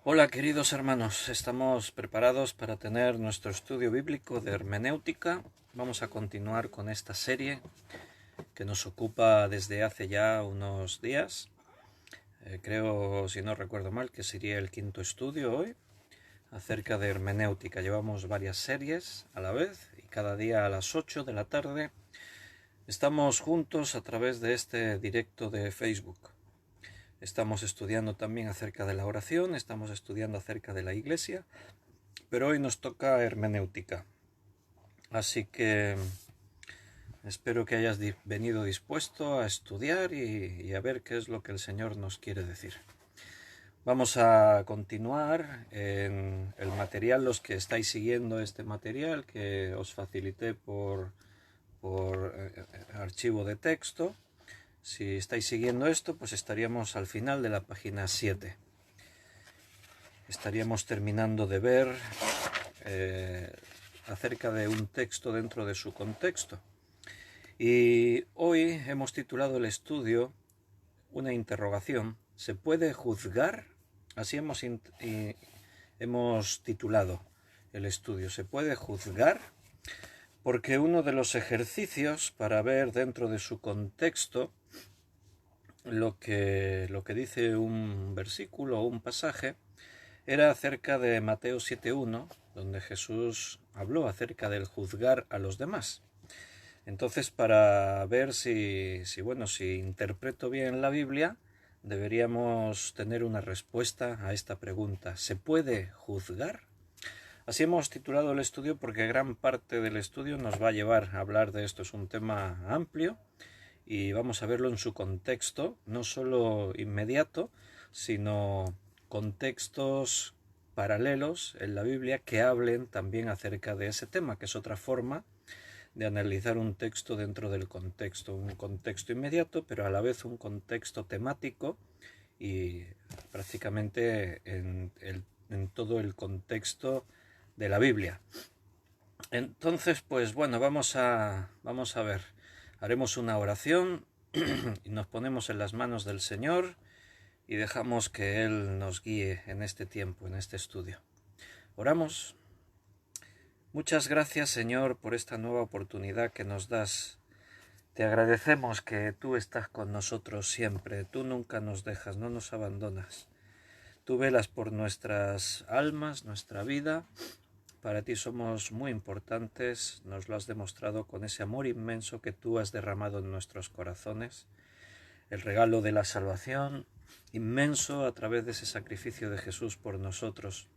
Hola queridos hermanos, estamos preparados para tener nuestro estudio bíblico de hermenéutica. Vamos a continuar con esta serie que nos ocupa desde hace ya unos días. Creo, si no recuerdo mal, que sería el quinto estudio hoy acerca de hermenéutica. Llevamos varias series a la vez y cada día a las 8 de la tarde estamos juntos a través de este directo de Facebook. Estamos estudiando también acerca de la oración, estamos estudiando acerca de la iglesia, pero hoy nos toca hermenéutica. Así que espero que hayas venido dispuesto a estudiar y a ver qué es lo que el Señor nos quiere decir. Vamos a continuar en el material, los que estáis siguiendo este material que os facilité por archivo de texto. Si estáis siguiendo esto, pues estaríamos al final de la página 7. Estaríamos terminando de ver acerca de un texto dentro de su contexto. Y hoy hemos titulado el estudio una interrogación. ¿Se puede juzgar? Así hemos titulado el estudio. ¿Se puede juzgar? Porque uno de los ejercicios para ver dentro de su contexto lo que dice un versículo o un pasaje era acerca de Mateo 7.1, donde Jesús habló acerca del juzgar a los demás. Entonces, para ver si interpreto bien la Biblia, deberíamos tener una respuesta a esta pregunta. ¿Se puede juzgar? Así hemos titulado el estudio porque gran parte del estudio nos va a llevar a hablar de esto. Es un tema amplio y vamos a verlo en su contexto, no solo inmediato, sino contextos paralelos en la Biblia que hablen también acerca de ese tema, que es otra forma de analizar un texto dentro del contexto, un contexto inmediato, pero a la vez un contexto temático y prácticamente en todo el contexto de la Biblia. Entonces, pues bueno, vamos a ver. Haremos una oración y nos ponemos en las manos del Señor y dejamos que Él nos guíe en este tiempo, en este estudio. Oramos. Muchas gracias, Señor, por esta nueva oportunidad que nos das. Te agradecemos que tú estás con nosotros siempre. Tú nunca nos dejas, no nos abandonas. Tú velas por nuestras almas, nuestra vida. Para ti somos muy importantes, nos lo has demostrado con ese amor inmenso que tú has derramado en nuestros corazones, el regalo de la salvación inmenso a través de ese sacrificio de Jesús por nosotros.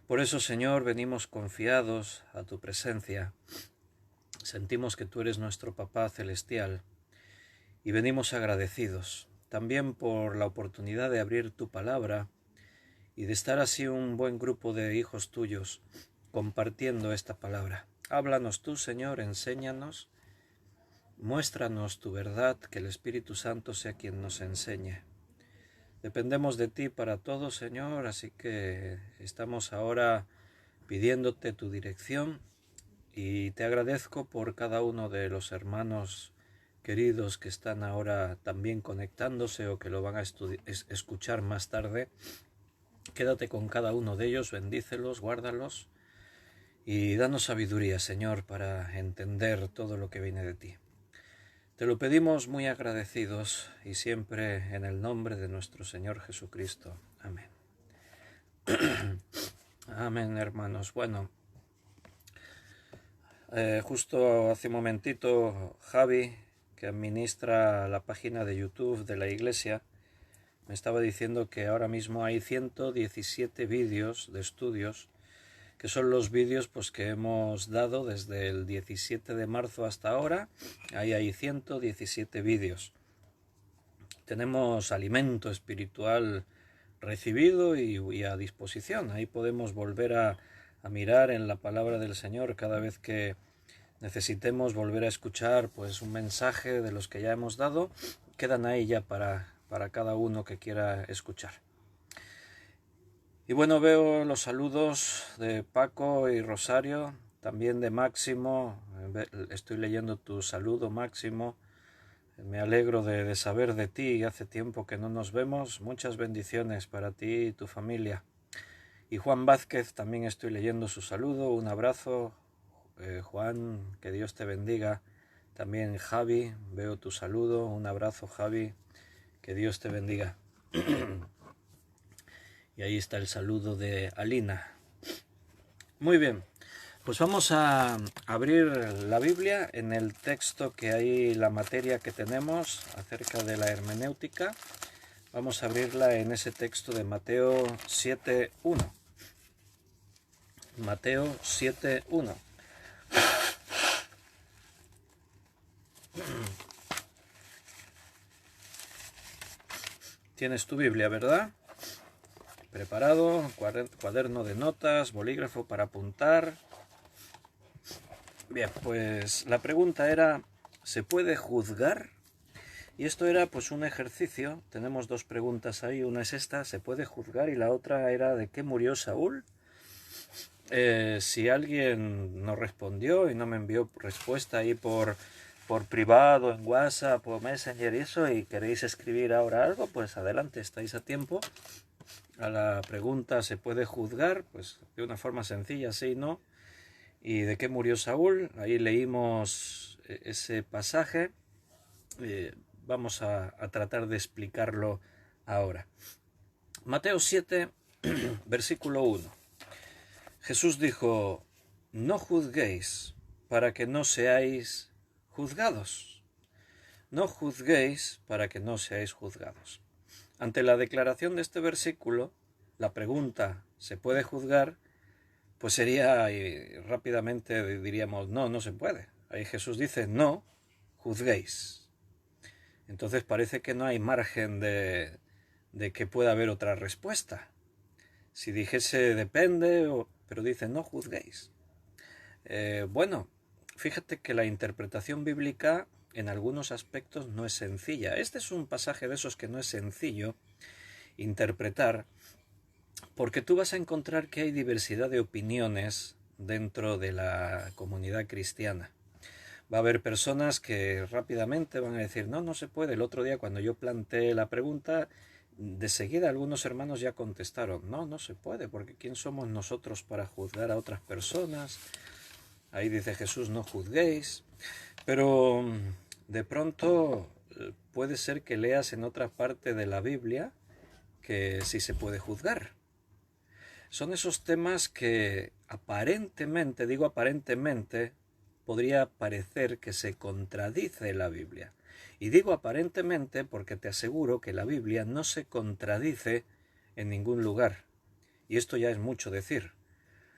Por eso, Señor, venimos confiados a tu presencia, sentimos que tú eres nuestro Papá celestial y venimos agradecidos también por la oportunidad de abrir tu palabra y de estar así un buen grupo de hijos tuyos compartiendo esta palabra. Háblanos tú, Señor, enséñanos, muéstranos tu verdad, que el Espíritu Santo sea quien nos enseñe. Dependemos de ti para todo, Señor, así que estamos ahora pidiéndote tu dirección y te agradezco por cada uno de los hermanos queridos que están ahora también conectándose o que lo van a escuchar más tarde. Quédate con cada uno de ellos, bendícelos, guárdalos y danos sabiduría, Señor, para entender todo lo que viene de ti. Te lo pedimos muy agradecidos y siempre en el nombre de nuestro Señor Jesucristo. Amén. Amén, hermanos. Bueno, justo hace un momentito Javi, que administra la página de YouTube de la iglesia, me estaba diciendo que ahora mismo hay 117 vídeos de estudios, que son los vídeos pues que hemos dado desde el 17 de marzo hasta ahora. Ahí hay 117 vídeos. Tenemos alimento espiritual recibido y a disposición. Ahí podemos volver a mirar en la palabra del Señor cada vez que necesitemos volver a escuchar pues un mensaje de los que ya hemos dado. Quedan ahí ya para cada uno que quiera escuchar. Y bueno, veo los saludos de Paco y Rosario, también de Máximo. Estoy leyendo tu saludo, Máximo. Me alegro de saber de ti, hace tiempo que no nos vemos. Muchas bendiciones para ti y tu familia. Y Juan Vázquez, también estoy leyendo su saludo. Un abrazo, Juan, que Dios te bendiga. También Javi, veo tu saludo. Un abrazo, Javi, que Dios te bendiga. Y ahí está el saludo de Alina. Muy bien. Pues vamos a abrir la Biblia en el texto que hay, la materia que tenemos acerca de la hermenéutica. Vamos a abrirla en ese texto de Mateo 7.1. Mateo 7.1. Tienes tu Biblia, ¿verdad? Preparado, cuaderno de notas, bolígrafo para apuntar. Bien, pues la pregunta era, ¿se puede juzgar? Y esto era pues un ejercicio. Tenemos dos preguntas ahí. Una es esta, ¿se puede juzgar? Y la otra era, ¿de qué murió Saúl? Si alguien no respondió y no me envió respuesta ahí por privado, en WhatsApp o Messenger y eso, y queréis escribir ahora algo, pues adelante, estáis a tiempo. A la pregunta, ¿se puede juzgar? Pues de una forma sencilla, sí y no. ¿Y de qué murió Saúl? Ahí leímos ese pasaje. Vamos a tratar de explicarlo ahora. Mateo 7, versículo 1. Jesús dijo, no juzguéis para que no seáis juzgados. No juzguéis para que no seáis juzgados. Ante la declaración de este versículo, la pregunta, ¿se puede juzgar? Pues sería, y rápidamente diríamos, no, no se puede. Ahí Jesús dice, no juzguéis. Entonces parece que no hay margen de que pueda haber otra respuesta. Si dijese depende, pero dice no juzguéis. Bueno, fíjate que la interpretación bíblica en algunos aspectos no es sencilla. Este es un pasaje de esos que no es sencillo interpretar, porque tú vas a encontrar que hay diversidad de opiniones dentro de la comunidad cristiana. Va a haber personas que rápidamente van a decir, no, no se puede. El otro día cuando yo planteé la pregunta, de seguida algunos hermanos ya contestaron, no, no se puede, porque ¿quién somos nosotros para juzgar a otras personas? Ahí dice Jesús, no juzguéis. Pero de pronto puede ser que leas en otra parte de la Biblia que sí se puede juzgar. Son esos temas que aparentemente, digo aparentemente, podría parecer que se contradice la Biblia. Y digo aparentemente porque te aseguro que la Biblia no se contradice en ningún lugar. Y esto ya es mucho decir.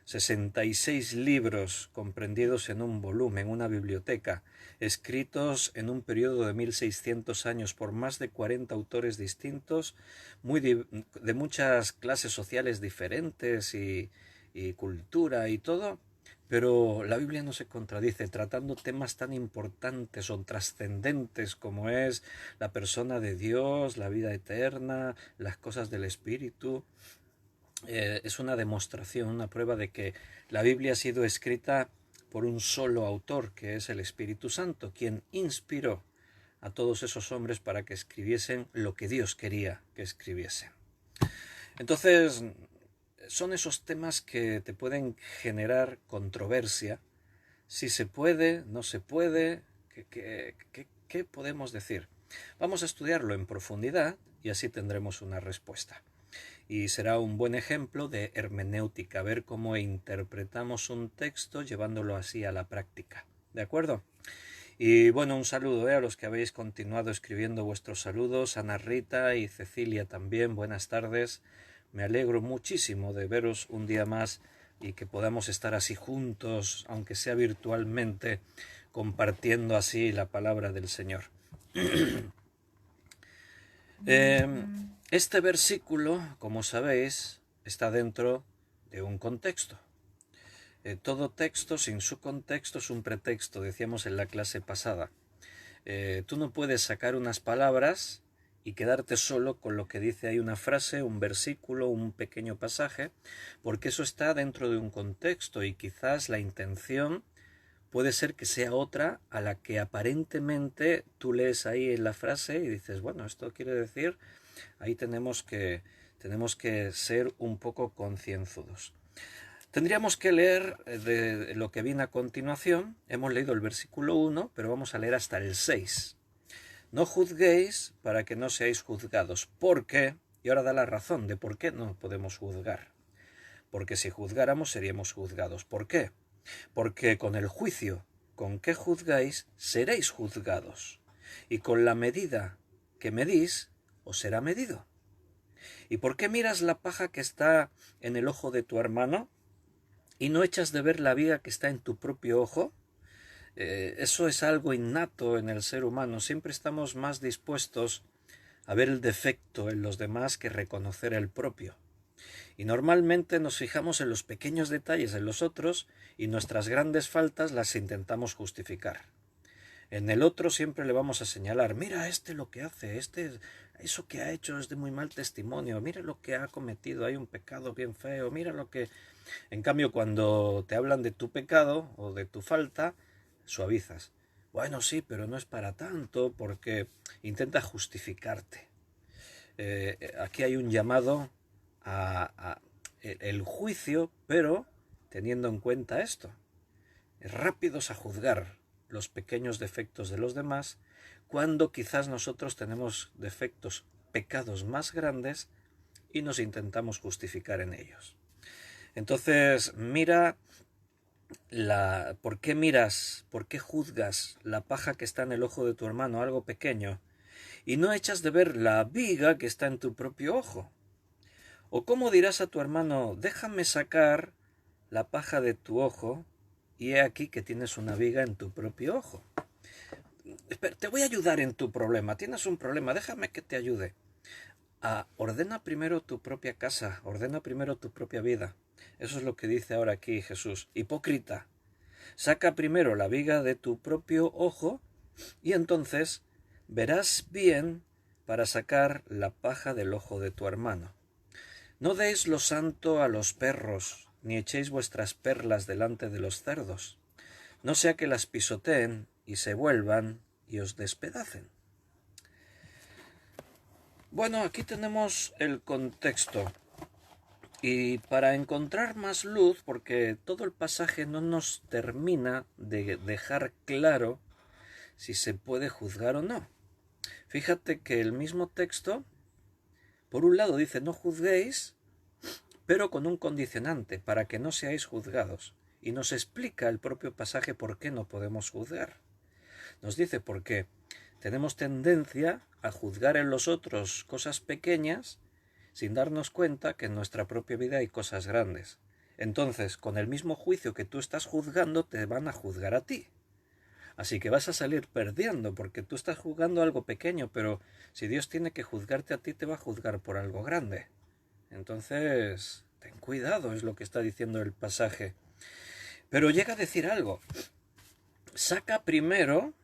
66 libros comprendidos en un volumen, una biblioteca, escritos en un periodo de 1600 años por más de 40 autores distintos, de muchas clases sociales diferentes y cultura y todo, pero la Biblia no se contradice, tratando temas tan importantes o trascendentes como es la persona de Dios, la vida eterna, las cosas del Espíritu. Es una demostración, una prueba de que la Biblia ha sido escrita por un solo autor, que es el Espíritu Santo, quien inspiró a todos esos hombres para que escribiesen lo que Dios quería que escribiesen. Entonces, son esos temas que te pueden generar controversia. Si se puede, no se puede, ¿qué podemos decir? Vamos a estudiarlo en profundidad y así tendremos una respuesta. Y será un buen ejemplo de hermenéutica, ver cómo interpretamos un texto llevándolo así a la práctica. ¿De acuerdo? Y bueno, un saludo a los que habéis continuado escribiendo vuestros saludos, Ana Rita y Cecilia también, buenas tardes. Me alegro muchísimo de veros un día más y que podamos estar así juntos, aunque sea virtualmente, compartiendo así la palabra del Señor. Este versículo, como sabéis, está dentro de un contexto. Todo texto sin su contexto es un pretexto, decíamos en la clase pasada. Tú no puedes sacar unas palabras y quedarte solo con lo que dice ahí una frase, un versículo, un pequeño pasaje, porque eso está dentro de un contexto y quizás la intención puede ser que sea otra a la que aparentemente tú lees ahí en la frase y dices, bueno, esto quiere decir, ahí tenemos que ser un poco concienzudos. Tendríamos que leer de lo que viene a continuación. Hemos leído el versículo 1, pero vamos a leer hasta el 6. No juzguéis para que no seáis juzgados. ¿Por qué? Y ahora da la razón de por qué no podemos juzgar. Porque si juzgáramos seríamos juzgados. ¿Por qué? Porque con el juicio con que juzgáis seréis juzgados. Y con la medida que medís os será medido. ¿Y por qué miras la paja que está en el ojo de tu hermano y no echas de ver la viga que está en tu propio ojo? Eso es algo innato en el ser humano. Siempre estamos más dispuestos a ver el defecto en los demás que reconocer el propio. Y normalmente nos fijamos en los pequeños detalles en los otros y nuestras grandes faltas las intentamos justificar. En el otro siempre le vamos a señalar, mira lo que hace, eso que ha hecho es de muy mal testimonio, mira lo que ha cometido, hay un pecado bien feo, mira lo que... En cambio, cuando te hablan de tu pecado o de tu falta, suavizas. Bueno, sí, pero no es para tanto, porque intenta justificarte. Aquí hay un llamado a el juicio, pero teniendo en cuenta esto. Rápidos a juzgar los pequeños defectos de los demás, cuando quizás nosotros tenemos defectos, pecados más grandes y nos intentamos justificar en ellos. Entonces, mira ¿por qué juzgas la paja que está en el ojo de tu hermano, algo pequeño, y no echas de ver la viga que está en tu propio ojo? ¿O cómo dirás a tu hermano, déjame sacar la paja de tu ojo, y he aquí que tienes una viga en tu propio ojo? Espera, te voy a ayudar en tu problema, tienes un problema, déjame que te ayude. Ordena primero tu propia casa, ordena primero tu propia vida. Eso es lo que dice ahora aquí Jesús. Hipócrita, saca primero la viga de tu propio ojo y entonces verás bien para sacar la paja del ojo de tu hermano. No deis lo santo a los perros, ni echéis vuestras perlas delante de los cerdos, no sea que las pisoteen y se vuelvan y os despedacen. Bueno, aquí tenemos el contexto. Y para encontrar más luz, porque todo el pasaje no nos termina de dejar claro si se puede juzgar o no. Fíjate que el mismo texto, por un lado dice no juzguéis, pero con un condicionante, para que no seáis juzgados. Y nos explica el propio pasaje por qué no podemos juzgar. Nos dice por qué tenemos tendencia a juzgar en los otros cosas pequeñas sin darnos cuenta que en nuestra propia vida hay cosas grandes. Entonces, con el mismo juicio que tú estás juzgando, te van a juzgar a ti. Así que vas a salir perdiendo, porque tú estás juzgando algo pequeño, pero si Dios tiene que juzgarte a ti, te va a juzgar por algo grande. Entonces, ten cuidado, es lo que está diciendo el pasaje. Pero llega a decir algo. Saca primero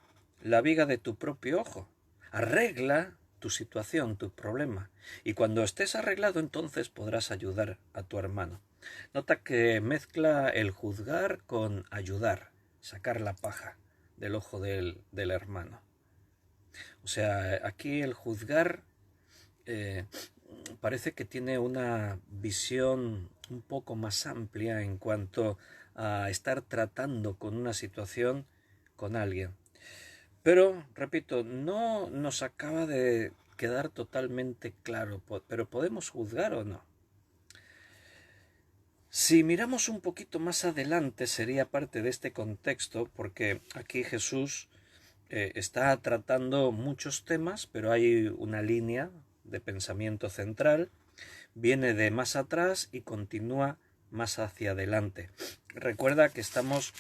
la viga de tu propio ojo. Arregla tu situación, tu problema. Y cuando estés arreglado, entonces podrás ayudar a tu hermano. Nota que mezcla el juzgar con ayudar, sacar la paja del ojo del hermano. O sea, aquí el juzgar parece que tiene una visión un poco más amplia en cuanto a estar tratando con una situación con alguien. Pero, repito, no nos acaba de quedar totalmente claro, pero ¿podemos juzgar o no? Si miramos un poquito más adelante, sería parte de este contexto, porque aquí Jesús está tratando muchos temas, pero hay una línea de pensamiento central, viene de más atrás y continúa más hacia adelante. Recuerda que estamos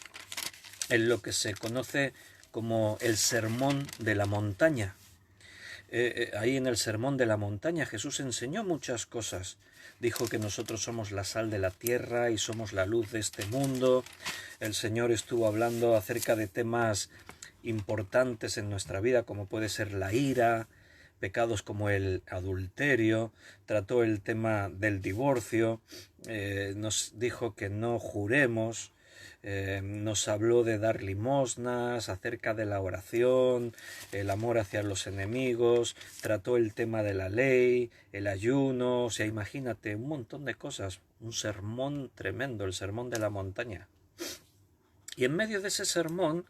en lo que se conoce como el sermón de la montaña. Ahí en el sermón de la montaña Jesús enseñó muchas cosas. Dijo que nosotros somos la sal de la tierra y somos la luz de este mundo. El Señor estuvo hablando acerca de temas importantes en nuestra vida, como puede ser la ira, pecados como el adulterio, trató el tema del divorcio, nos dijo que no juremos, nos habló de dar limosnas, acerca de la oración, el amor hacia los enemigos, trató el tema de la ley, el ayuno, o sea, imagínate, un montón de cosas, un sermón tremendo, el sermón de la montaña. Y en medio de ese sermón,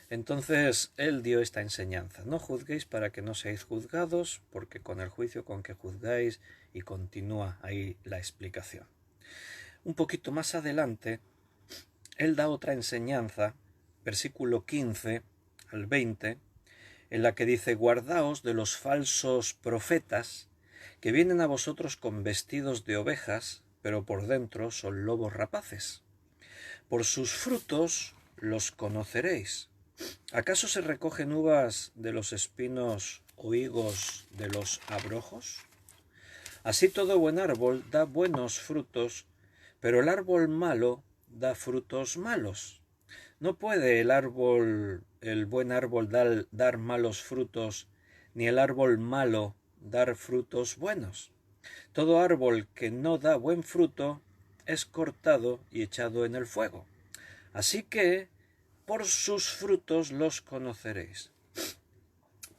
entonces él dio esta enseñanza: no juzguéis para que no seáis juzgados, porque con el juicio con que juzgáis, y continúa ahí la explicación. Un poquito más adelante, él da otra enseñanza, versículo 15 al 20, en la que dice: guardaos de los falsos profetas, que vienen a vosotros con vestidos de ovejas, pero por dentro son lobos rapaces. Por sus frutos los conoceréis. ¿Acaso se recogen uvas de los espinos o higos de los abrojos? Así todo buen árbol da buenos frutos, pero el árbol malo da frutos malos. No puede el buen árbol dar malos frutos, ni el árbol malo dar frutos buenos. Todo árbol que no da buen fruto es cortado y echado en el fuego. Así que por sus frutos los conoceréis.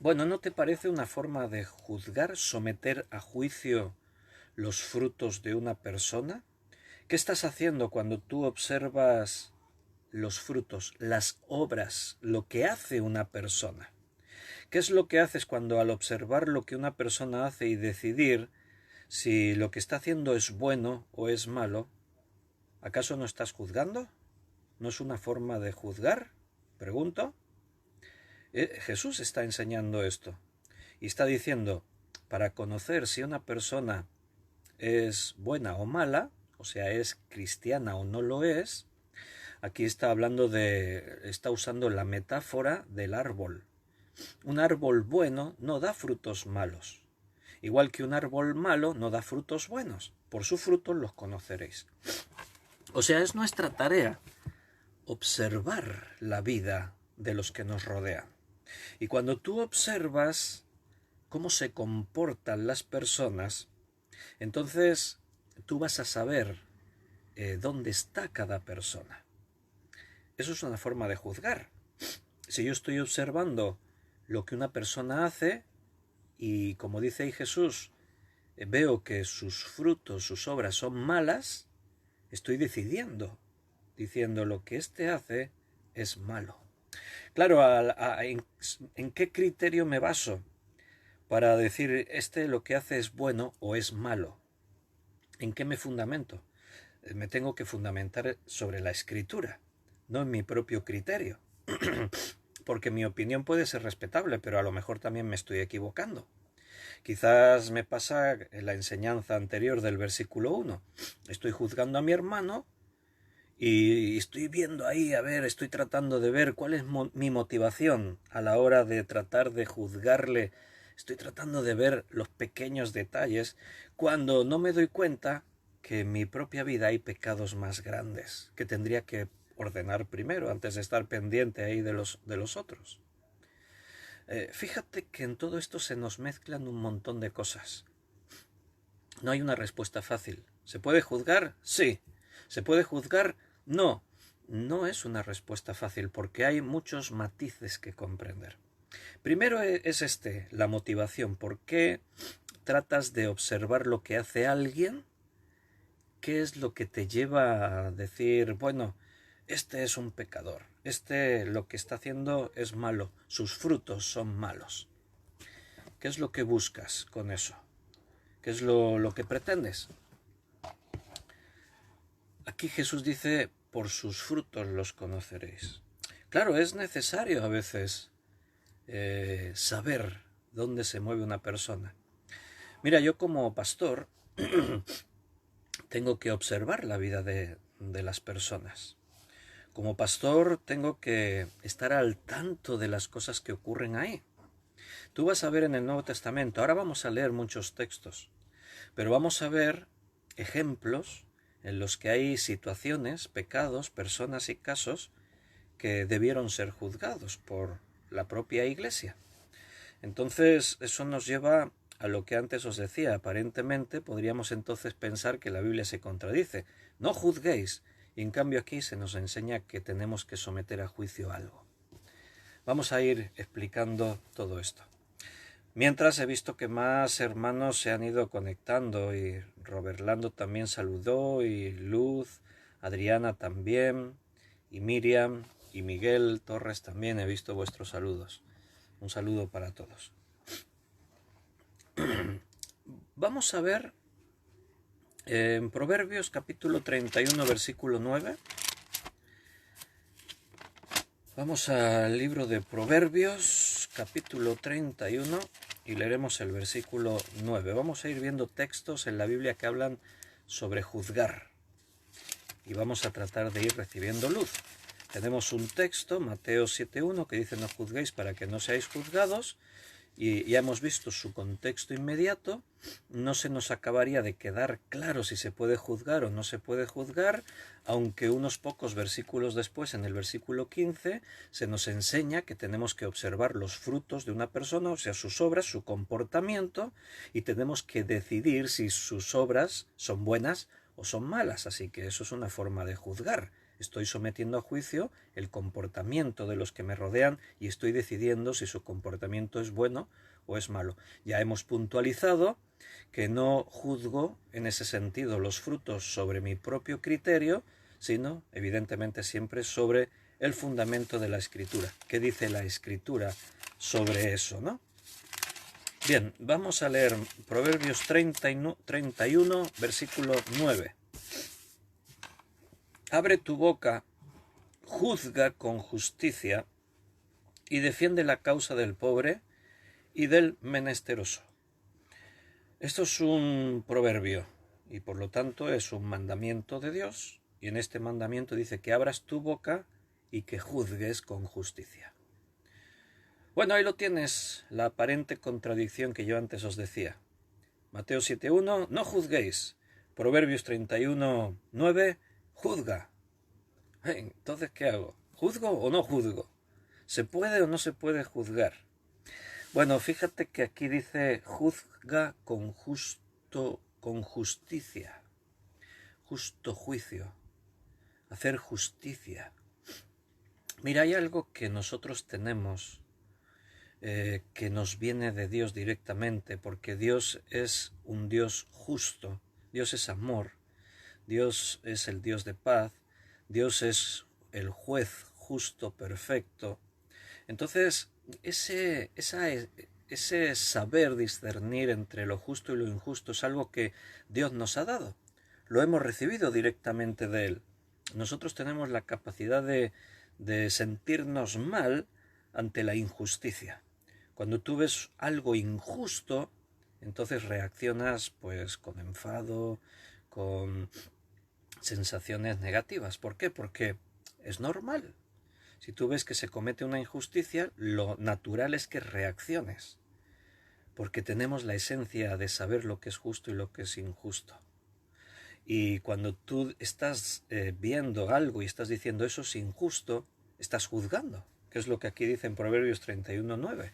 Bueno, ¿no te parece una forma de juzgar, someter a juicio los frutos de una persona? ¿Qué estás haciendo cuando tú observas los frutos, las obras, lo que hace una persona? ¿Qué es lo que haces cuando, al observar lo que una persona hace y decidir si lo que está haciendo es bueno o es malo, acaso no estás juzgando? ¿No es una forma de juzgar? Pregunto. Jesús está enseñando esto y está diciendo: para conocer si una persona es buena o mala, o sea, es cristiana o no lo es, aquí está usando la metáfora del árbol. Un árbol bueno no da frutos malos, igual que un árbol malo no da frutos buenos. Por sus frutos los conoceréis. O sea, es nuestra tarea observar la vida de los que nos rodean. Y cuando tú observas cómo se comportan las personas, entonces tú vas a saber dónde está cada persona. Eso es una forma de juzgar. Si yo estoy observando lo que una persona hace y, como dice ahí Jesús, veo que sus frutos, sus obras son malas, estoy diciendo lo que éste hace es malo. Claro, ¿en qué criterio me baso para decir lo que hace es bueno o es malo? ¿En qué me fundamento? Me tengo que fundamentar sobre la Escritura, no en mi propio criterio. Porque mi opinión puede ser respetable, pero a lo mejor también me estoy equivocando. Quizás me pasa la enseñanza anterior del versículo 1. Estoy juzgando a mi hermano y estoy viendo ahí, estoy tratando de ver cuál es mi motivación a la hora de tratar de juzgarle. Estoy tratando de ver los pequeños detalles cuando no me doy cuenta que en mi propia vida hay pecados más grandes que tendría que ordenar primero antes de estar pendiente ahí de los otros. Fíjate que en todo esto se nos mezclan un montón de cosas. No hay una respuesta fácil. ¿Se puede juzgar? Sí. ¿Se puede juzgar? No. No es una respuesta fácil porque hay muchos matices que comprender. Primero es la motivación. ¿Por qué tratas de observar lo que hace alguien? ¿Qué es lo que te lleva a decir, bueno, este es un pecador, lo que está haciendo es malo, sus frutos son malos? ¿Qué es lo que buscas con eso? ¿Qué es lo que pretendes? Aquí Jesús dice: por sus frutos los conoceréis. Claro, es necesario a veces saber dónde se mueve una persona. Mira, yo como pastor tengo que observar la vida de las personas. Como pastor tengo que estar al tanto de las cosas que ocurren ahí. Tú vas a ver en el Nuevo Testamento, ahora vamos a leer muchos textos, pero vamos a ver ejemplos en los que hay situaciones, pecados, personas y casos que debieron ser juzgados por la propia Iglesia. Entonces, eso nos lleva a lo que antes os decía. Aparentemente podríamos entonces pensar que la Biblia se contradice. No juzguéis. Y en cambio aquí se nos enseña que tenemos que someter a juicio algo. Vamos a ir explicando todo esto. Mientras he visto que más hermanos se han ido conectando y Roberlando también saludó y Luz, Adriana también y Miriam y Miguel Torres también he visto vuestros saludos. Un saludo para todos. Vamos a ver en Proverbios capítulo 31 versículo 9. Vamos al libro de Proverbios capítulo 31 y leeremos el versículo 9. Vamos a ir viendo textos en la Biblia que hablan sobre juzgar y vamos a tratar de ir recibiendo luz. Tenemos un texto, Mateo 7.1, que dice: no juzguéis para que no seáis juzgados, y ya hemos visto su contexto inmediato. No se nos acabaría de quedar claro si se puede juzgar o no se puede juzgar, aunque unos pocos versículos después, en el versículo 15, se nos enseña que tenemos que observar los frutos de una persona, o sea, sus obras, su comportamiento, y tenemos que decidir si sus obras son buenas o son malas. Así que eso es una forma de juzgar. Estoy sometiendo a juicio el comportamiento de los que me rodean y estoy decidiendo si su comportamiento es bueno o es malo. Ya hemos puntualizado que no juzgo en ese sentido los frutos sobre mi propio criterio, sino evidentemente siempre sobre el fundamento de la Escritura. ¿Qué dice la Escritura sobre eso, no? Bien, vamos a leer Proverbios 31, versículo 9. Abre tu boca, juzga con justicia y defiende la causa del pobre y del menesteroso. Esto es un proverbio y por lo tanto es un mandamiento de Dios, y en este mandamiento dice que abras tu boca y que juzgues con justicia. Bueno, ahí lo tienes, la aparente contradicción que yo antes os decía. Mateo 7.1, no juzguéis. Proverbios 31.9, juzga. Entonces, ¿qué hago? ¿Juzgo o no juzgo? ¿Se puede o no se puede juzgar? Bueno, fíjate que aquí dice juzga con justicia, justo juicio, hacer justicia. Mira, hay algo que nosotros tenemos que nos viene de Dios directamente, porque Dios es un Dios justo, Dios es amor, Dios es el Dios de paz, Dios es el juez justo, perfecto. Entonces, ese saber discernir entre lo justo y lo injusto es algo que Dios nos ha dado. Lo hemos recibido directamente de Él. Nosotros tenemos la capacidad de sentirnos mal ante la injusticia. Cuando tú ves algo injusto, entonces reaccionas pues con enfado, con sensaciones negativas. ¿Por qué? Porque es normal. Si tú ves que se comete una injusticia, lo natural es que reacciones, porque tenemos la esencia de saber lo que es justo y lo que es injusto. Y cuando tú estás viendo algo y estás diciendo eso es injusto, estás juzgando, que es lo que aquí dice en Proverbios 31.9.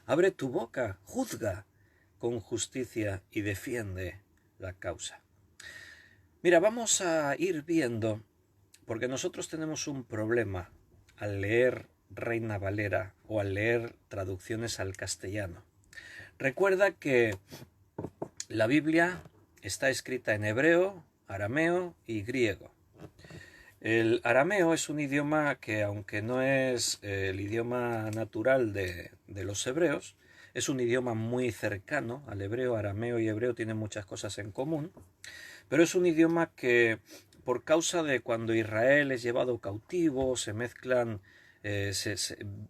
Abre tu boca, juzga con justicia y defiende la causa. Mira, vamos a ir viendo, porque nosotros tenemos un problema al leer Reina Valera o al leer traducciones al castellano. Recuerda que la Biblia está escrita en hebreo, arameo y griego. El arameo es un idioma que, aunque no es el idioma natural de los hebreos, es un idioma muy cercano al hebreo. Arameo y hebreo tienen muchas cosas en común, pero es un idioma que, por causa de cuando Israel es llevado cautivo, se mezclan,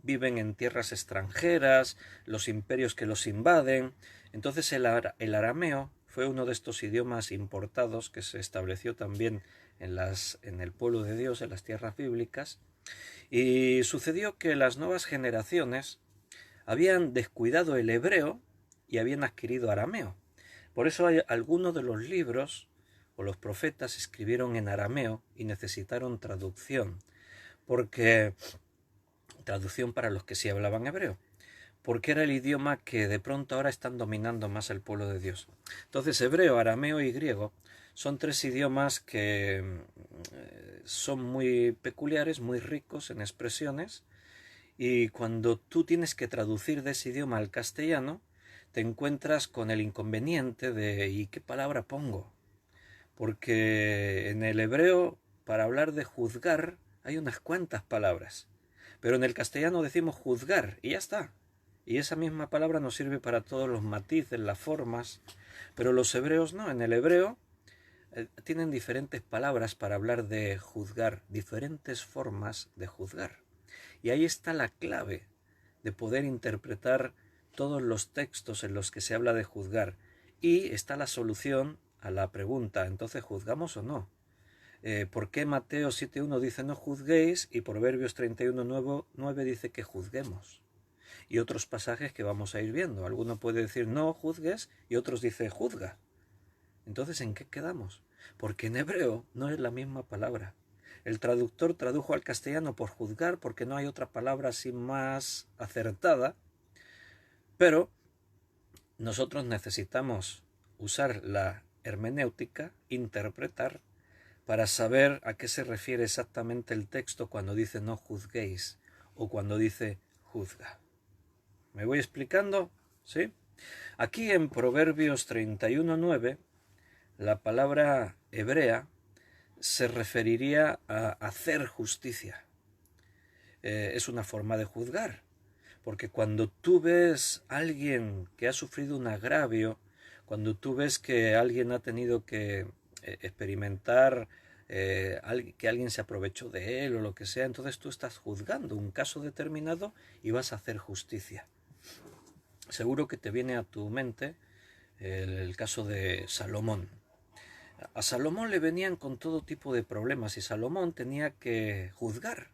viven en tierras extranjeras, los imperios que los invaden. Entonces el arameo fue uno de estos idiomas importados que se estableció también en el pueblo de Dios, en las tierras bíblicas, y sucedió que las nuevas generaciones habían descuidado el hebreo y habían adquirido arameo. Por eso hay algunos de los libros o los profetas escribieron en arameo y necesitaron traducción, traducción para los que sí hablaban hebreo, porque era el idioma que de pronto ahora están dominando más el pueblo de Dios. Entonces, hebreo, arameo y griego son tres idiomas que son muy peculiares, muy ricos en expresiones, y cuando tú tienes que traducir de ese idioma al castellano, te encuentras con el inconveniente de ¿y qué palabra pongo? Porque en el hebreo, para hablar de juzgar, hay unas cuantas palabras. Pero en el castellano decimos juzgar y ya está. Y esa misma palabra nos sirve para todos los matices, las formas. Pero los hebreos no. En el hebreo tienen diferentes palabras para hablar de juzgar, diferentes formas de juzgar. Y ahí está la clave de poder interpretar todos los textos en los que se habla de juzgar. Y está la solución a la pregunta, entonces, ¿juzgamos o no? ¿Por qué Mateo 7.1 dice no juzguéis y Proverbios 31.9 dice que juzguemos? Y otros pasajes que vamos a ir viendo. Alguno puede decir no juzgues y otros dice juzga. Entonces, ¿en qué quedamos? Porque en hebreo no es la misma palabra. El traductor tradujo al castellano por juzgar porque no hay otra palabra así más acertada, pero nosotros necesitamos usar la hermenéutica, interpretar, para saber a qué se refiere exactamente el texto cuando dice no juzguéis o cuando dice juzga. ¿Me voy explicando? ¿Sí? Aquí en Proverbios 31.9, la palabra hebrea se referiría a hacer justicia. Es una forma de juzgar, porque cuando tú ves a alguien que ha sufrido un agravio, cuando tú ves que alguien ha tenido que experimentar que alguien se aprovechó de él o lo que sea, entonces tú estás juzgando un caso determinado y vas a hacer justicia. Seguro que te viene a tu mente el caso de Salomón. A Salomón le venían con todo tipo de problemas y Salomón tenía que juzgar.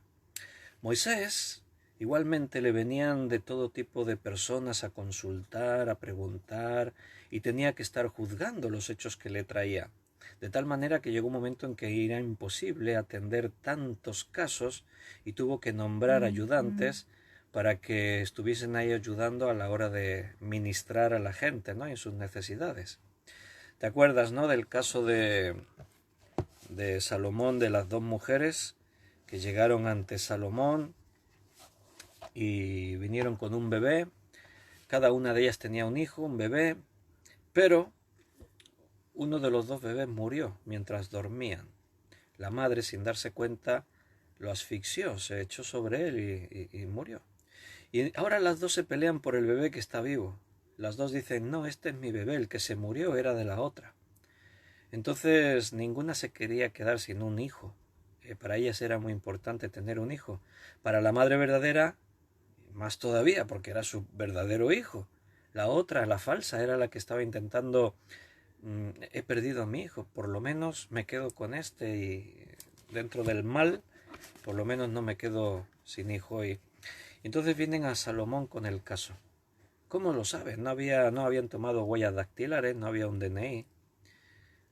Moisés igualmente le venían de todo tipo de personas a consultar, a preguntar, y tenía que estar juzgando los hechos que le traía. De tal manera que llegó un momento en que era imposible atender tantos casos y tuvo que nombrar ayudantes para que estuviesen ahí ayudando a la hora de ministrar a la gente, ¿no?, en sus necesidades. ¿Te acuerdas, no?, del caso de Salomón, de las dos mujeres que llegaron ante Salomón y vinieron con un bebé? Cada una de ellas tenía un hijo, un bebé, pero uno de los dos bebés murió mientras dormían. La madre, sin darse cuenta, lo asfixió, se echó sobre él y murió. Y ahora las dos se pelean por el bebé que está vivo. Las dos dicen, no, este es mi bebé, el que se murió era de la otra. Entonces ninguna se quería quedar sin un hijo. Para ellas era muy importante tener un hijo. Para la madre verdadera, más todavía, porque era su verdadero hijo. La otra, la falsa, era la que estaba intentando, he perdido a mi hijo, por lo menos me quedo con este, y dentro del mal, por lo menos no me quedo sin hijo. Y entonces vienen a Salomón con el caso. ¿Cómo lo saben? No habían tomado huellas dactilares, no había un DNI.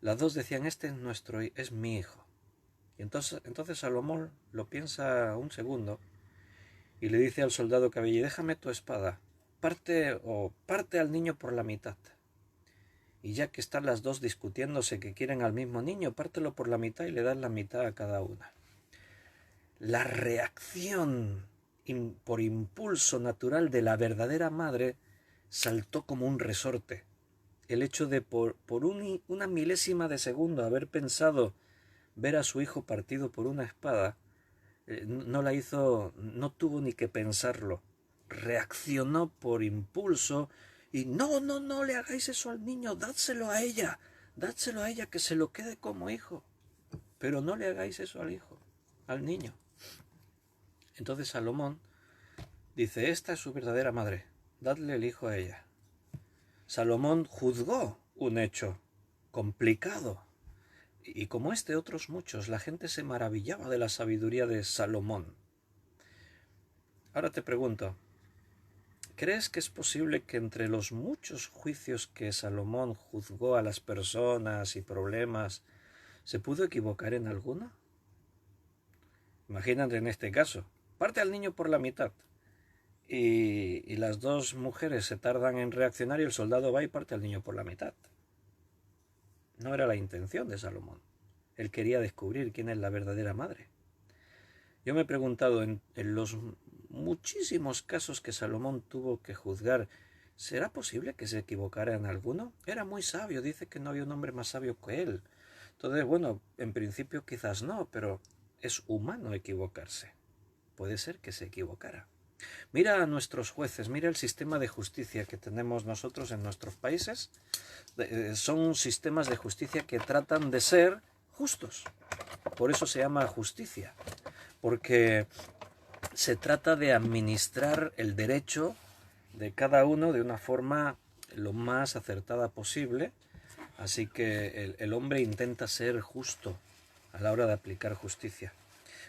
Las dos decían, este es mi hijo. Y entonces Salomón lo piensa un segundo y le dice al soldado Cabelli, déjame tu espada, parte al niño por la mitad. Y ya que están las dos discutiéndose que quieren al mismo niño, pártelo por la mitad y le das la mitad a cada una. La reacción por impulso natural de la verdadera madre saltó como un resorte. El hecho de por una milésima de segundo haber pensado ver a su hijo partido por una espada, no tuvo ni que pensarlo. Reaccionó por impulso y no le hagáis eso al niño, dádselo a ella que se lo quede como hijo. Pero no le hagáis eso al niño. Entonces Salomón dice, esta es su verdadera madre, dadle el hijo a ella. Salomón juzgó un hecho complicado, y como otros muchos. La gente se maravillaba de la sabiduría de Salomón. Ahora te pregunto, ¿crees que es posible que entre los muchos juicios que Salomón juzgó a las personas y problemas, se pudo equivocar en alguno? Imagínate en este caso, parte al niño por la mitad. y las dos mujeres se tardan en reaccionar y el soldado va y parte al niño por la mitad. No era la intención de Salomón. Él quería descubrir quién es la verdadera madre. Yo me he preguntado en los muchísimos casos que Salomón tuvo que juzgar, ¿será posible que se equivocara en alguno? Era muy sabio, dice que no había un hombre más sabio que él. Entonces, bueno, en principio quizás no, pero es humano equivocarse. Puede ser que se equivocara. Mira a nuestros jueces, mira el sistema de justicia que tenemos nosotros en nuestros países. Son sistemas de justicia que tratan de ser justos. Por eso se llama justicia. Porque se trata de administrar el derecho de cada uno de una forma lo más acertada posible. Así que el hombre intenta ser justo a la hora de aplicar justicia.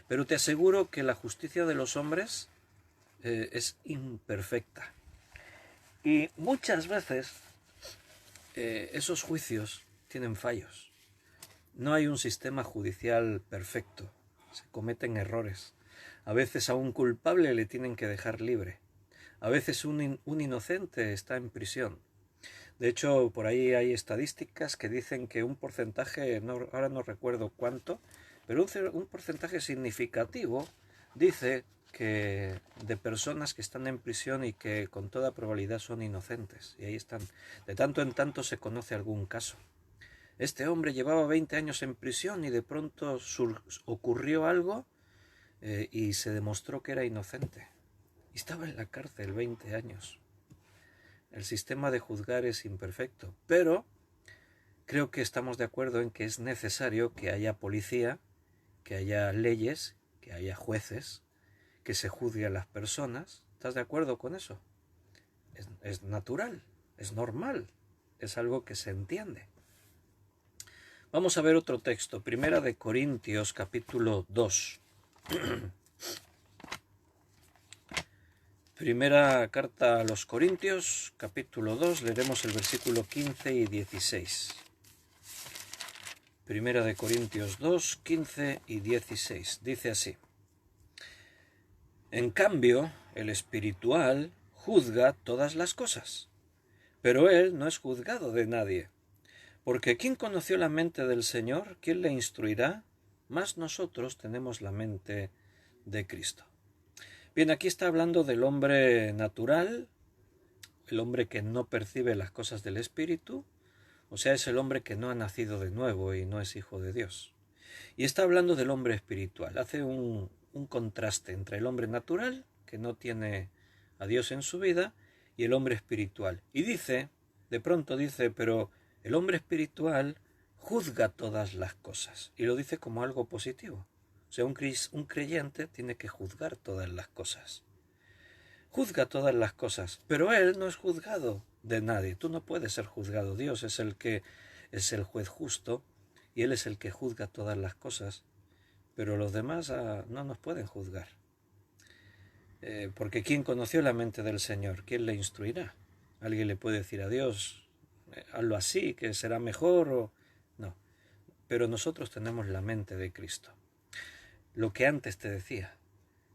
Pero te aseguro que la justicia de los hombres es imperfecta. Y muchas veces esos juicios tienen fallos. No hay un sistema judicial perfecto. Se cometen errores. A veces a un culpable le tienen que dejar libre. A veces un inocente está en prisión. De hecho, por ahí hay estadísticas que dicen que un porcentaje, ahora no recuerdo cuánto, pero un porcentaje significativo dice que de personas que están en prisión y que con toda probabilidad son inocentes. Y ahí están. De tanto en tanto se conoce algún caso. Este hombre llevaba 20 años en prisión y de pronto ocurrió algo y se demostró que era inocente. Y estaba en la cárcel 20 años. El sistema de juzgar es imperfecto, pero creo que estamos de acuerdo en que es necesario que haya policía, que haya leyes, que haya jueces, que se juzgue a las personas. ¿Estás de acuerdo con eso? Es natural, es normal, es algo que se entiende. Vamos a ver otro texto, Primera de Corintios, capítulo 2. Primera carta a los Corintios, capítulo 2, leeremos el versículo 15 y 16. Primera de Corintios 2, 15 y 16. Dice así: En cambio, el espiritual juzga todas las cosas, pero él no es juzgado de nadie. Porque ¿quién conoció la mente del Señor? ¿Quién le instruirá? Mas nosotros tenemos la mente de Cristo. Bien, aquí está hablando del hombre natural, el hombre que no percibe las cosas del Espíritu, o sea, es el hombre que no ha nacido de nuevo y no es hijo de Dios. Y está hablando del hombre espiritual, hace un contraste entre el hombre natural, que no tiene a Dios en su vida, y el hombre espiritual. Y dice, de pronto dice, pero el hombre espiritual juzga todas las cosas, y lo dice como algo positivo. O sea, un creyente tiene que juzgar todas las cosas. Juzga todas las cosas, pero él no es juzgado de nadie. Tú no puedes ser juzgado. Dios es el que es el juez justo y él es el que juzga todas las cosas, pero los demás no nos pueden juzgar. Porque ¿quién conoció la mente del Señor? ¿Quién le instruirá? ¿Alguien le puede decir a Dios, hazlo así, que será mejor? O no. Pero nosotros tenemos la mente de Cristo. Lo que antes te decía,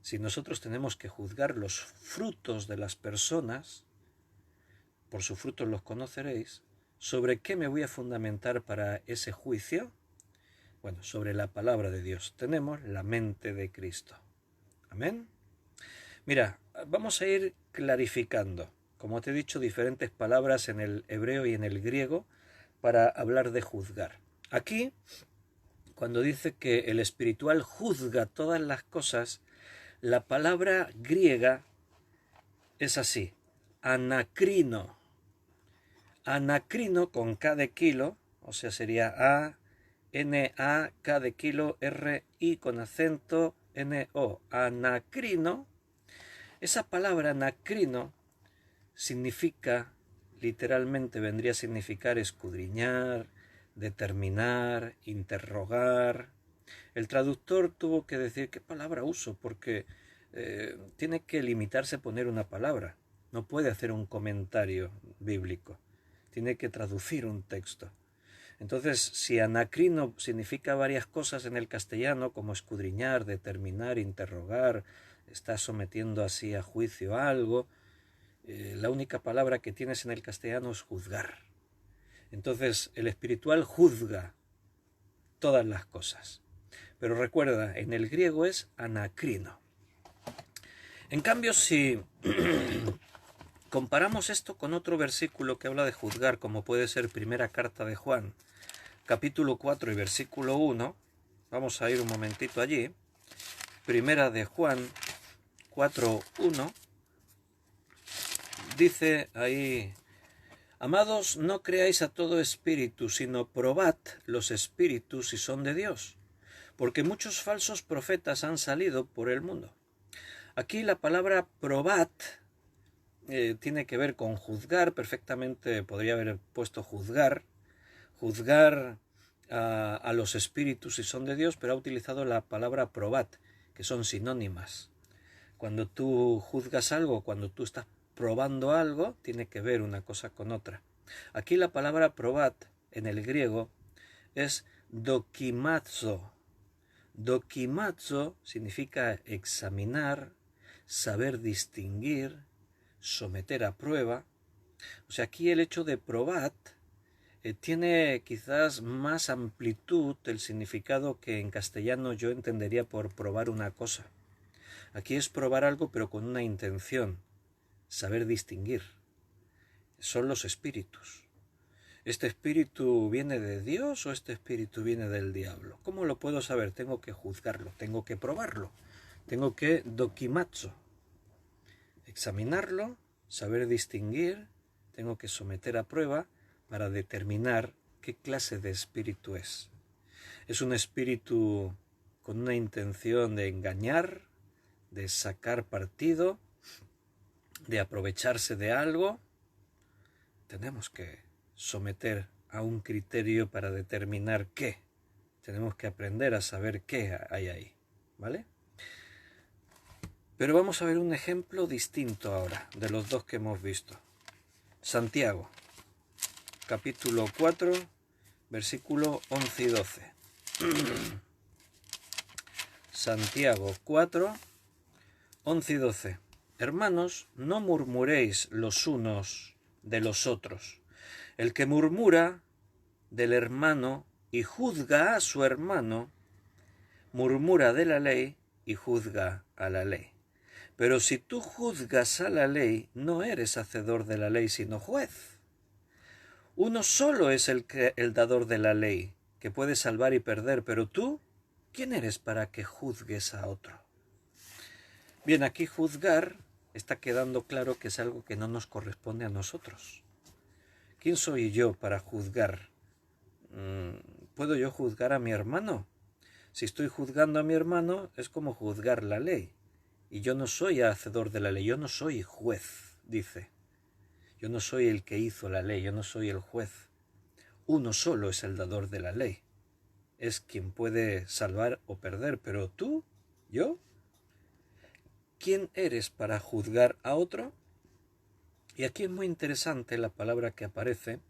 si nosotros tenemos que juzgar los frutos de las personas, por sus frutos los conoceréis, ¿sobre qué me voy a fundamentar para ese juicio? Bueno, sobre la palabra de Dios. Tenemos la mente de Cristo. Amén. Mira, vamos a ir clarificando, como te he dicho, diferentes palabras en el hebreo y en el griego para hablar de juzgar. Aquí, cuando dice que el espiritual juzga todas las cosas, la palabra griega es así: anacrino. Anacrino con K de kilo, o sea, sería A-N-A-K de kilo, R-I con acento N-O. Anacrino. Esa palabra anacrino significa, literalmente vendría a significar escudriñar, determinar, interrogar. El traductor tuvo que decir qué palabra uso, porque tiene que limitarse a poner una palabra. No puede hacer un comentario bíblico. Tiene que traducir un texto. Entonces, si anacrino significa varias cosas en el castellano, como escudriñar, determinar, interrogar, estás sometiendo así a juicio algo, la única palabra que tienes en el castellano es juzgar. Entonces el espiritual juzga todas las cosas. Pero recuerda, en el griego es anacrino. En cambio, si comparamos esto con otro versículo que habla de juzgar, como puede ser primera carta de Juan, capítulo 4 y versículo 1, vamos a ir un momentito allí. Primera de Juan 4:1, dice ahí: amados, no creáis a todo espíritu, sino probad los espíritus si son de Dios, porque muchos falsos profetas han salido por el mundo. Aquí la palabra probad tiene que ver con juzgar, perfectamente podría haber puesto juzgar a los espíritus si son de Dios, pero ha utilizado la palabra probad, que son sinónimas. Cuando tú juzgas algo, cuando tú estás probando algo, tiene que ver una cosa con otra. Aquí la palabra probad en el griego es dokimazo. Dokimazo significa examinar, saber distinguir, someter a prueba. O sea, aquí el hecho de probad tiene quizás más amplitud el significado que en castellano yo entendería por probar una cosa. Aquí es probar algo pero con una intención, saber distinguir. Son los espíritus. ¿Este espíritu viene de Dios o este espíritu viene del diablo? ¿Cómo lo puedo saber? Tengo que juzgarlo, tengo que probarlo, tengo que dokimazo, examinarlo, saber distinguir, tengo que someter a prueba para determinar qué clase de espíritu es. ¿Es un espíritu con una intención de engañar, de sacar partido, de aprovecharse de algo? Tenemos que someter a un criterio para determinar qué. Tenemos que aprender a saber qué hay ahí, ¿vale? Pero vamos a ver un ejemplo distinto ahora de los dos que hemos visto. Santiago, capítulo 4, versículo 11 y 12. Santiago 4, 11 y 12. Hermanos, no murmuréis los unos de los otros. El que murmura del hermano y juzga a su hermano, murmura de la ley y juzga a la ley. Pero si tú juzgas a la ley, no eres hacedor de la ley, sino juez. Uno solo es el dador de la ley, que puede salvar y perder, pero tú, ¿quién eres para que juzgues a otro? Bien, aquí juzgar está quedando claro que es algo que no nos corresponde a nosotros. ¿Quién soy yo para juzgar? ¿Puedo yo juzgar a mi hermano? Si estoy juzgando a mi hermano, es como juzgar la ley. Y yo no soy hacedor de la ley, yo no soy juez, dice. Yo no soy el que hizo la ley, yo no soy el juez. Uno solo es el dador de la ley. Es quien puede salvar o perder, pero tú, yo, ¿quién eres para juzgar a otro? Y aquí es muy interesante la palabra que aparece,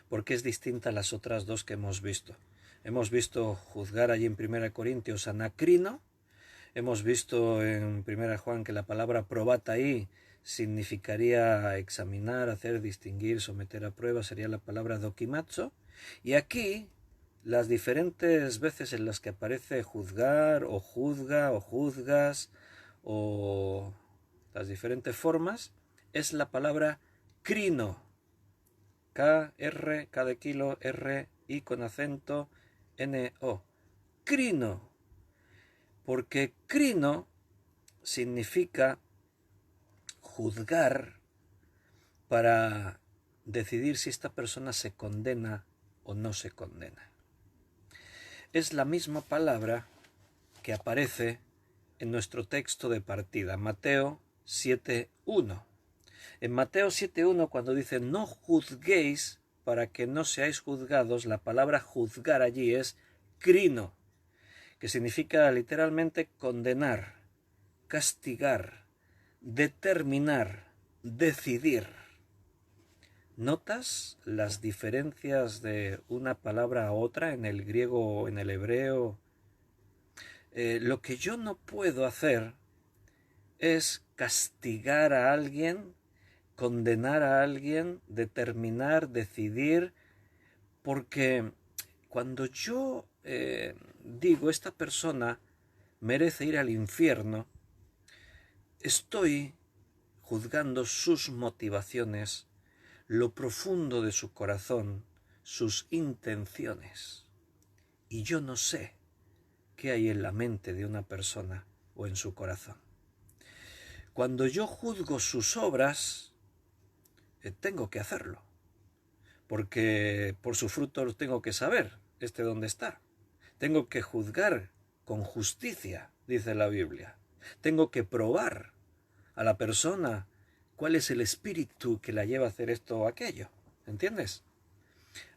porque es distinta a las otras dos que hemos visto. Hemos visto juzgar allí en 1 Corintios anacrino. Hemos visto en 1 Juan que la palabra probata ahí significaría examinar, hacer, distinguir, someter a prueba, sería la palabra dokimazo. Y aquí las diferentes veces en las que aparece juzgar o juzga o juzgas o las diferentes formas es la palabra crino. K-R, K de kilo, R, I con acento, N-O. Crino. Porque crino significa juzgar para decidir si esta persona se condena o no se condena. Es la misma palabra que aparece en nuestro texto de partida, Mateo 7:1. En Mateo 7:1, cuando dice no juzguéis para que no seáis juzgados, la palabra juzgar allí es crino, que significa literalmente condenar, castigar, determinar, decidir. ¿Notas las diferencias de una palabra a otra en el griego o en el hebreo? Lo que yo no puedo hacer es castigar a alguien, condenar a alguien, determinar, decidir, porque cuando yo digo esta persona merece ir al infierno, estoy juzgando sus motivaciones, lo profundo de su corazón, sus intenciones. Y yo no sé qué hay en la mente de una persona o en su corazón. Cuando yo juzgo sus obras, tengo que hacerlo, porque por su fruto lo tengo que saber, dónde está. Tengo que juzgar con justicia, dice la Biblia. Tengo que probar a la persona cuál es el espíritu que la lleva a hacer esto o aquello. ¿Entiendes?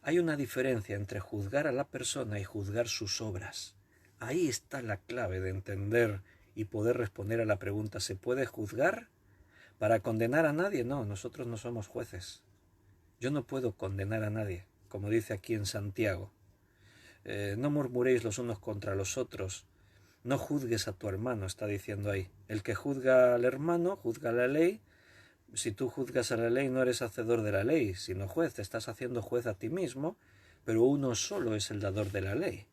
Hay una diferencia entre juzgar a la persona y juzgar sus obras. Ahí está la clave de entender y poder responder a la pregunta: ¿se puede juzgar? ¿Para condenar a nadie? No, nosotros no somos jueces. Yo no puedo condenar a nadie, como dice aquí en Santiago. No murmuréis los unos contra los otros. No juzgues a tu hermano, está diciendo ahí. El que juzga al hermano, juzga la ley. Si tú juzgas a la ley, no eres hacedor de la ley, sino juez. Te estás haciendo juez a ti mismo, pero uno solo es el dador de la ley,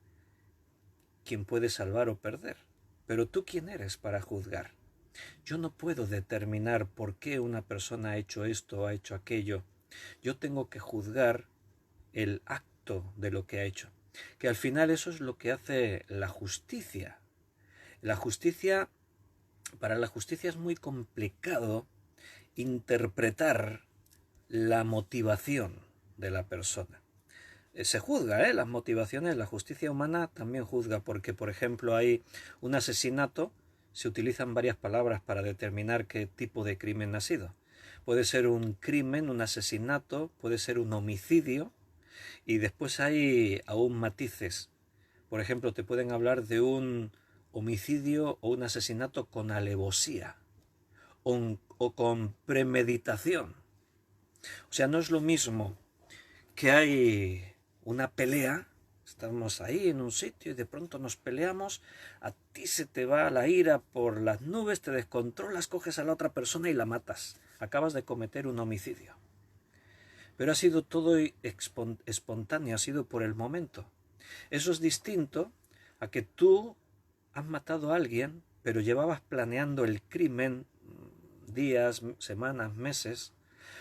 quien puede salvar o perder. Pero tú, ¿quién eres para juzgar? Yo no puedo determinar por qué una persona ha hecho esto o ha hecho aquello. Yo tengo que juzgar el acto de lo que ha hecho. Que al final eso es lo que hace la justicia. Para la justicia es muy complicado interpretar la motivación de la persona. Se juzga, las motivaciones, la justicia humana también juzga, porque por ejemplo hay un asesinato, se utilizan varias palabras para determinar qué tipo de crimen ha sido. Puede ser un crimen, un asesinato, puede ser un homicidio, y después hay aún matices. Por ejemplo, te pueden hablar de un homicidio o un asesinato con alevosía o con premeditación. O sea, no es lo mismo que hay una pelea, estamos ahí en un sitio y de pronto nos peleamos, a ti se te va la ira por las nubes, te descontrolas, coges a la otra persona y la matas. Acabas de cometer un homicidio. Pero ha sido todo espontáneo, ha sido por el momento. Eso es distinto a que tú has matado a alguien, pero llevabas planeando el crimen días, semanas, meses,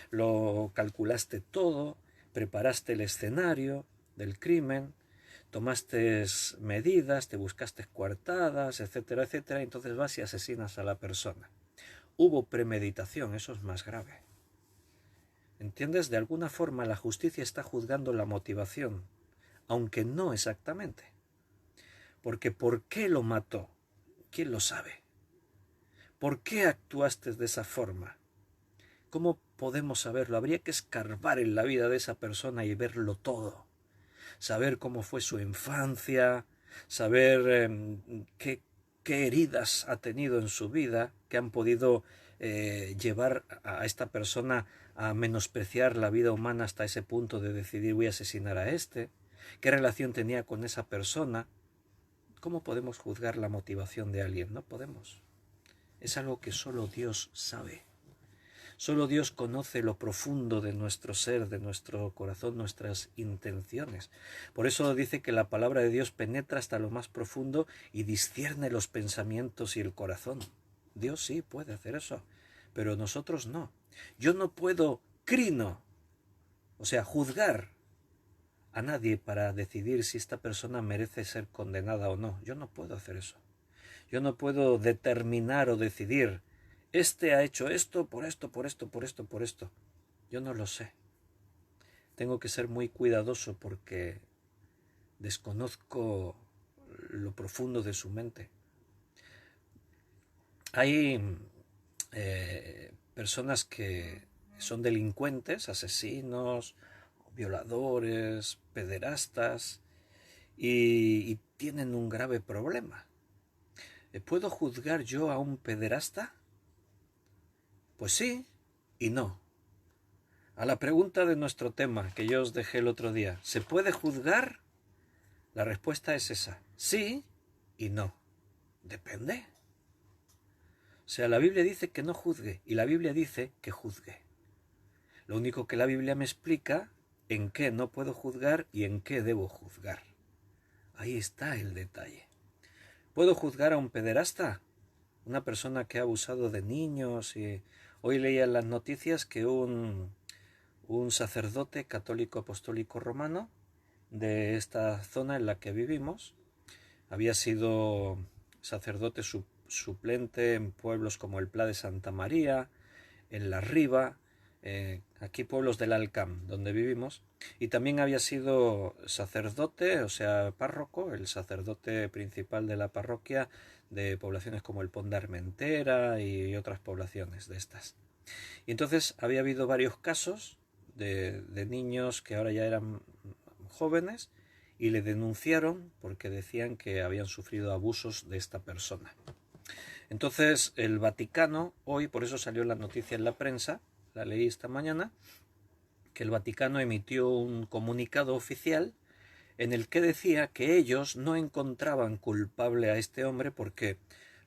lo calculaste todo, preparaste el escenario del crimen, tomaste medidas, te buscaste coartadas, etcétera, etcétera, y entonces vas y asesinas a la persona. Hubo premeditación, eso es más grave. ¿Entiendes? De alguna forma la justicia está juzgando la motivación, aunque no exactamente. Porque ¿por qué lo mató? ¿Quién lo sabe? ¿Por qué actuaste de esa forma? ¿Cómo podemos saberlo? Habría que escarbar en la vida de esa persona y verlo todo. Saber cómo fue su infancia, saber qué heridas ha tenido en su vida que han podido llevar a esta persona a menospreciar la vida humana hasta ese punto de decidir: voy a asesinar a este. ¿Qué relación tenía con esa persona? ¿Cómo podemos juzgar la motivación de alguien? No podemos. Es algo que solo Dios sabe. Solo Dios conoce lo profundo de nuestro ser, de nuestro corazón, nuestras intenciones. Por eso dice que la palabra de Dios penetra hasta lo más profundo y discierne los pensamientos y el corazón. Dios sí puede hacer eso, pero nosotros no. Yo no puedo juzgar a nadie para decidir si esta persona merece ser condenada o no. Yo no puedo hacer eso. Yo no puedo determinar o decidir: este ha hecho esto, por esto, por esto, por esto, por esto. Yo no lo sé. Tengo que ser muy cuidadoso porque desconozco lo profundo de su mente. Hay personas que son delincuentes, asesinos, violadores, pederastas, y tienen un grave problema. ¿Puedo juzgar yo a un pederasta? Pues sí y no. A la pregunta de nuestro tema que yo os dejé el otro día: ¿se puede juzgar? La respuesta es esa: sí y no. Depende. sea, la Biblia dice que no juzgue y la Biblia dice que juzgue. Lo único que la Biblia me explica en qué no puedo juzgar y en qué debo juzgar. Ahí está el detalle. ¿Puedo juzgar a un pederasta? Una persona que ha abusado de niños. Y hoy leía en las noticias que un sacerdote católico apostólico romano de esta zona en la que vivimos había sido sacerdote suplente en pueblos como el Pla de Santa María, en La Riba, aquí pueblos del Alcam, donde vivimos, y también había sido sacerdote, o sea, párroco, el sacerdote principal de la parroquia de poblaciones como el Pont de Armentera y otras poblaciones de estas. Y entonces había habido varios casos de niños que ahora ya eran jóvenes y le denunciaron porque decían que habían sufrido abusos de esta persona. Entonces el Vaticano, hoy, por eso salió la noticia en la prensa, la leí esta mañana, que el Vaticano emitió un comunicado oficial en el que decía que ellos no encontraban culpable a este hombre porque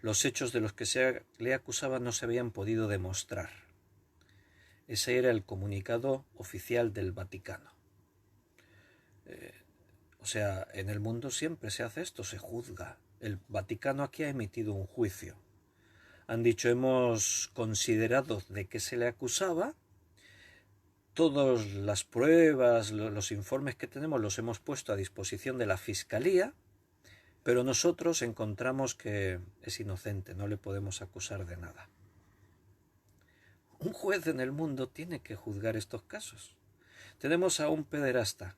los hechos de los que se le acusaba no se habían podido demostrar. Ese era el comunicado oficial del Vaticano. O sea, en el mundo siempre se hace esto, se juzga. El Vaticano aquí ha emitido un juicio. Han dicho, hemos considerado de qué se le acusaba, todas las pruebas, los informes que tenemos los hemos puesto a disposición de la Fiscalía, pero nosotros encontramos que es inocente, no le podemos acusar de nada. Un juez en el mundo tiene que juzgar estos casos. Tenemos a un pederasta.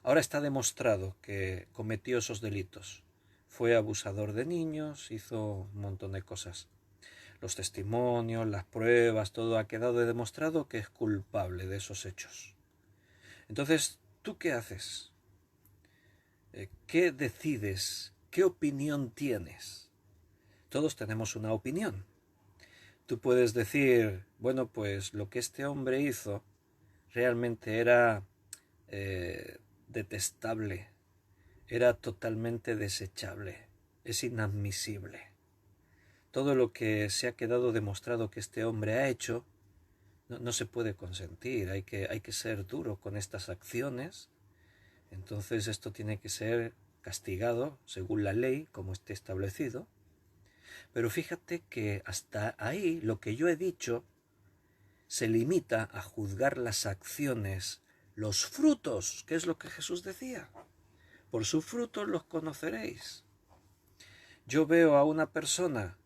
Ahora está demostrado que cometió esos delitos. Fue abusador de niños, hizo un montón de cosas. Los testimonios, las pruebas, todo ha quedado demostrado que es culpable de esos hechos. Entonces, ¿tú qué haces? ¿Qué decides? ¿Qué opinión tienes? Todos tenemos una opinión. Tú puedes decir, bueno, pues lo que este hombre hizo realmente era detestable, era totalmente desechable, es inadmisible. Todo lo que se ha quedado demostrado que este hombre ha hecho no se puede consentir, hay que ser duro con estas acciones. Entonces esto tiene que ser castigado según la ley, como esté establecido. Pero fíjate que hasta ahí lo que yo he dicho se limita a juzgar las acciones, los frutos, que es lo que Jesús decía. Por sus frutos los conoceréis. Yo veo a una persona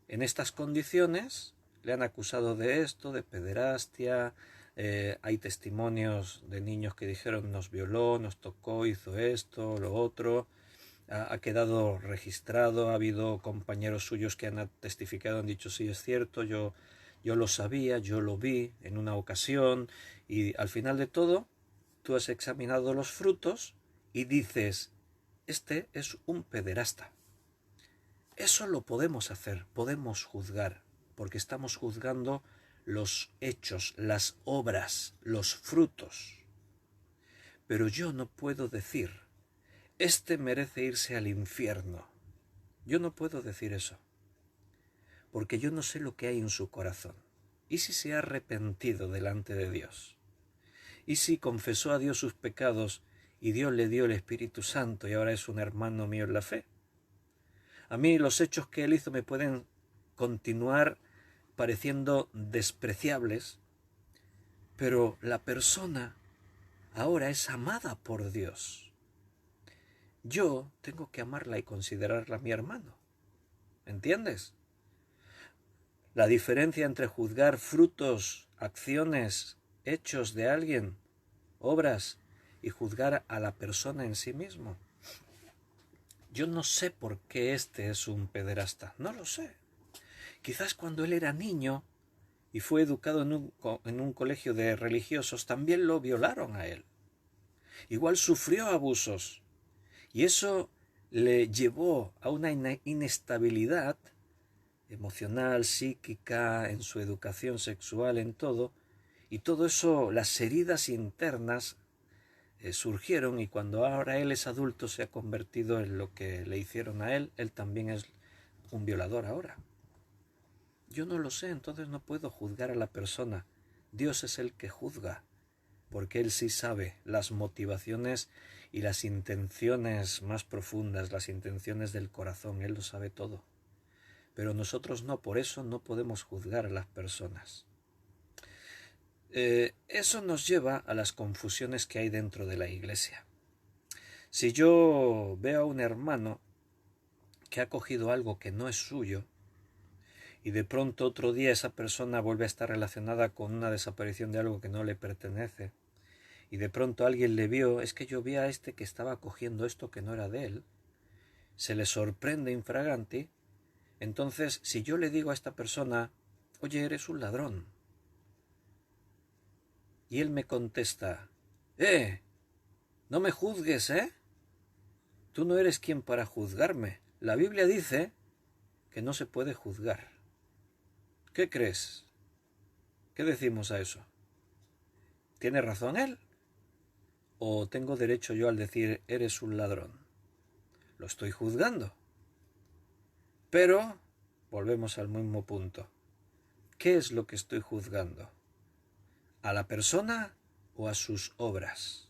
en estas condiciones, le han acusado de esto, de pederastia, hay testimonios de niños que dijeron nos violó, nos tocó, hizo esto, lo otro, ha quedado registrado, ha habido compañeros suyos que han testificado, han dicho sí es cierto, yo lo sabía, yo lo vi en una ocasión, y al final de todo tú has examinado los frutos y dices, este es un pederasta. Eso lo podemos hacer, podemos juzgar, porque estamos juzgando los hechos, las obras, los frutos. Pero yo no puedo decir, este merece irse al infierno. Yo no puedo decir eso, porque yo no sé lo que hay en su corazón. ¿Y si se ha arrepentido delante de Dios? ¿Y si confesó a Dios sus pecados y Dios le dio el Espíritu Santo y ahora es un hermano mío en la fe? A mí los hechos que él hizo me pueden continuar pareciendo despreciables, pero la persona ahora es amada por Dios. Yo tengo que amarla y considerarla mi hermano. ¿Entiendes? La diferencia entre juzgar frutos, acciones, hechos de alguien, obras, y juzgar a la persona en sí mismo. Yo no sé por qué este es un pederasta, no lo sé. Quizás cuando él era niño y fue educado en un colegio de religiosos, también lo violaron a él. Igual sufrió abusos y eso le llevó a una inestabilidad emocional, psíquica, en su educación sexual, en todo. Y todo eso, las heridas internas surgieron, y cuando ahora él es adulto se ha convertido en lo que le hicieron a él, él también es un violador ahora. Yo no lo sé, entonces no puedo juzgar a la persona. Dios es el que juzga, porque Él sí sabe las motivaciones y las intenciones más profundas, las intenciones del corazón. Él lo sabe todo. Pero nosotros no, por eso no podemos juzgar a las personas. Eso nos lleva a las confusiones que hay dentro de la iglesia. Si yo veo a un hermano que ha cogido algo que no es suyo, y de pronto otro día esa persona vuelve a estar relacionada con una desaparición de algo que no le pertenece, y de pronto alguien le vio, es que yo vi a este que estaba cogiendo esto que no era de él, se le sorprende infraganti, entonces si yo le digo a esta persona, oye, eres un ladrón, y él me contesta, no me juzgues, tú no eres quien para juzgarme. La Biblia dice que no se puede juzgar. ¿Qué crees? ¿Qué decimos a eso? ¿Tiene razón él? ¿O tengo derecho yo al decir eres un ladrón? Lo estoy juzgando. Pero volvemos al mismo punto. ¿Qué es lo que estoy juzgando? ¿A la persona o a sus obras?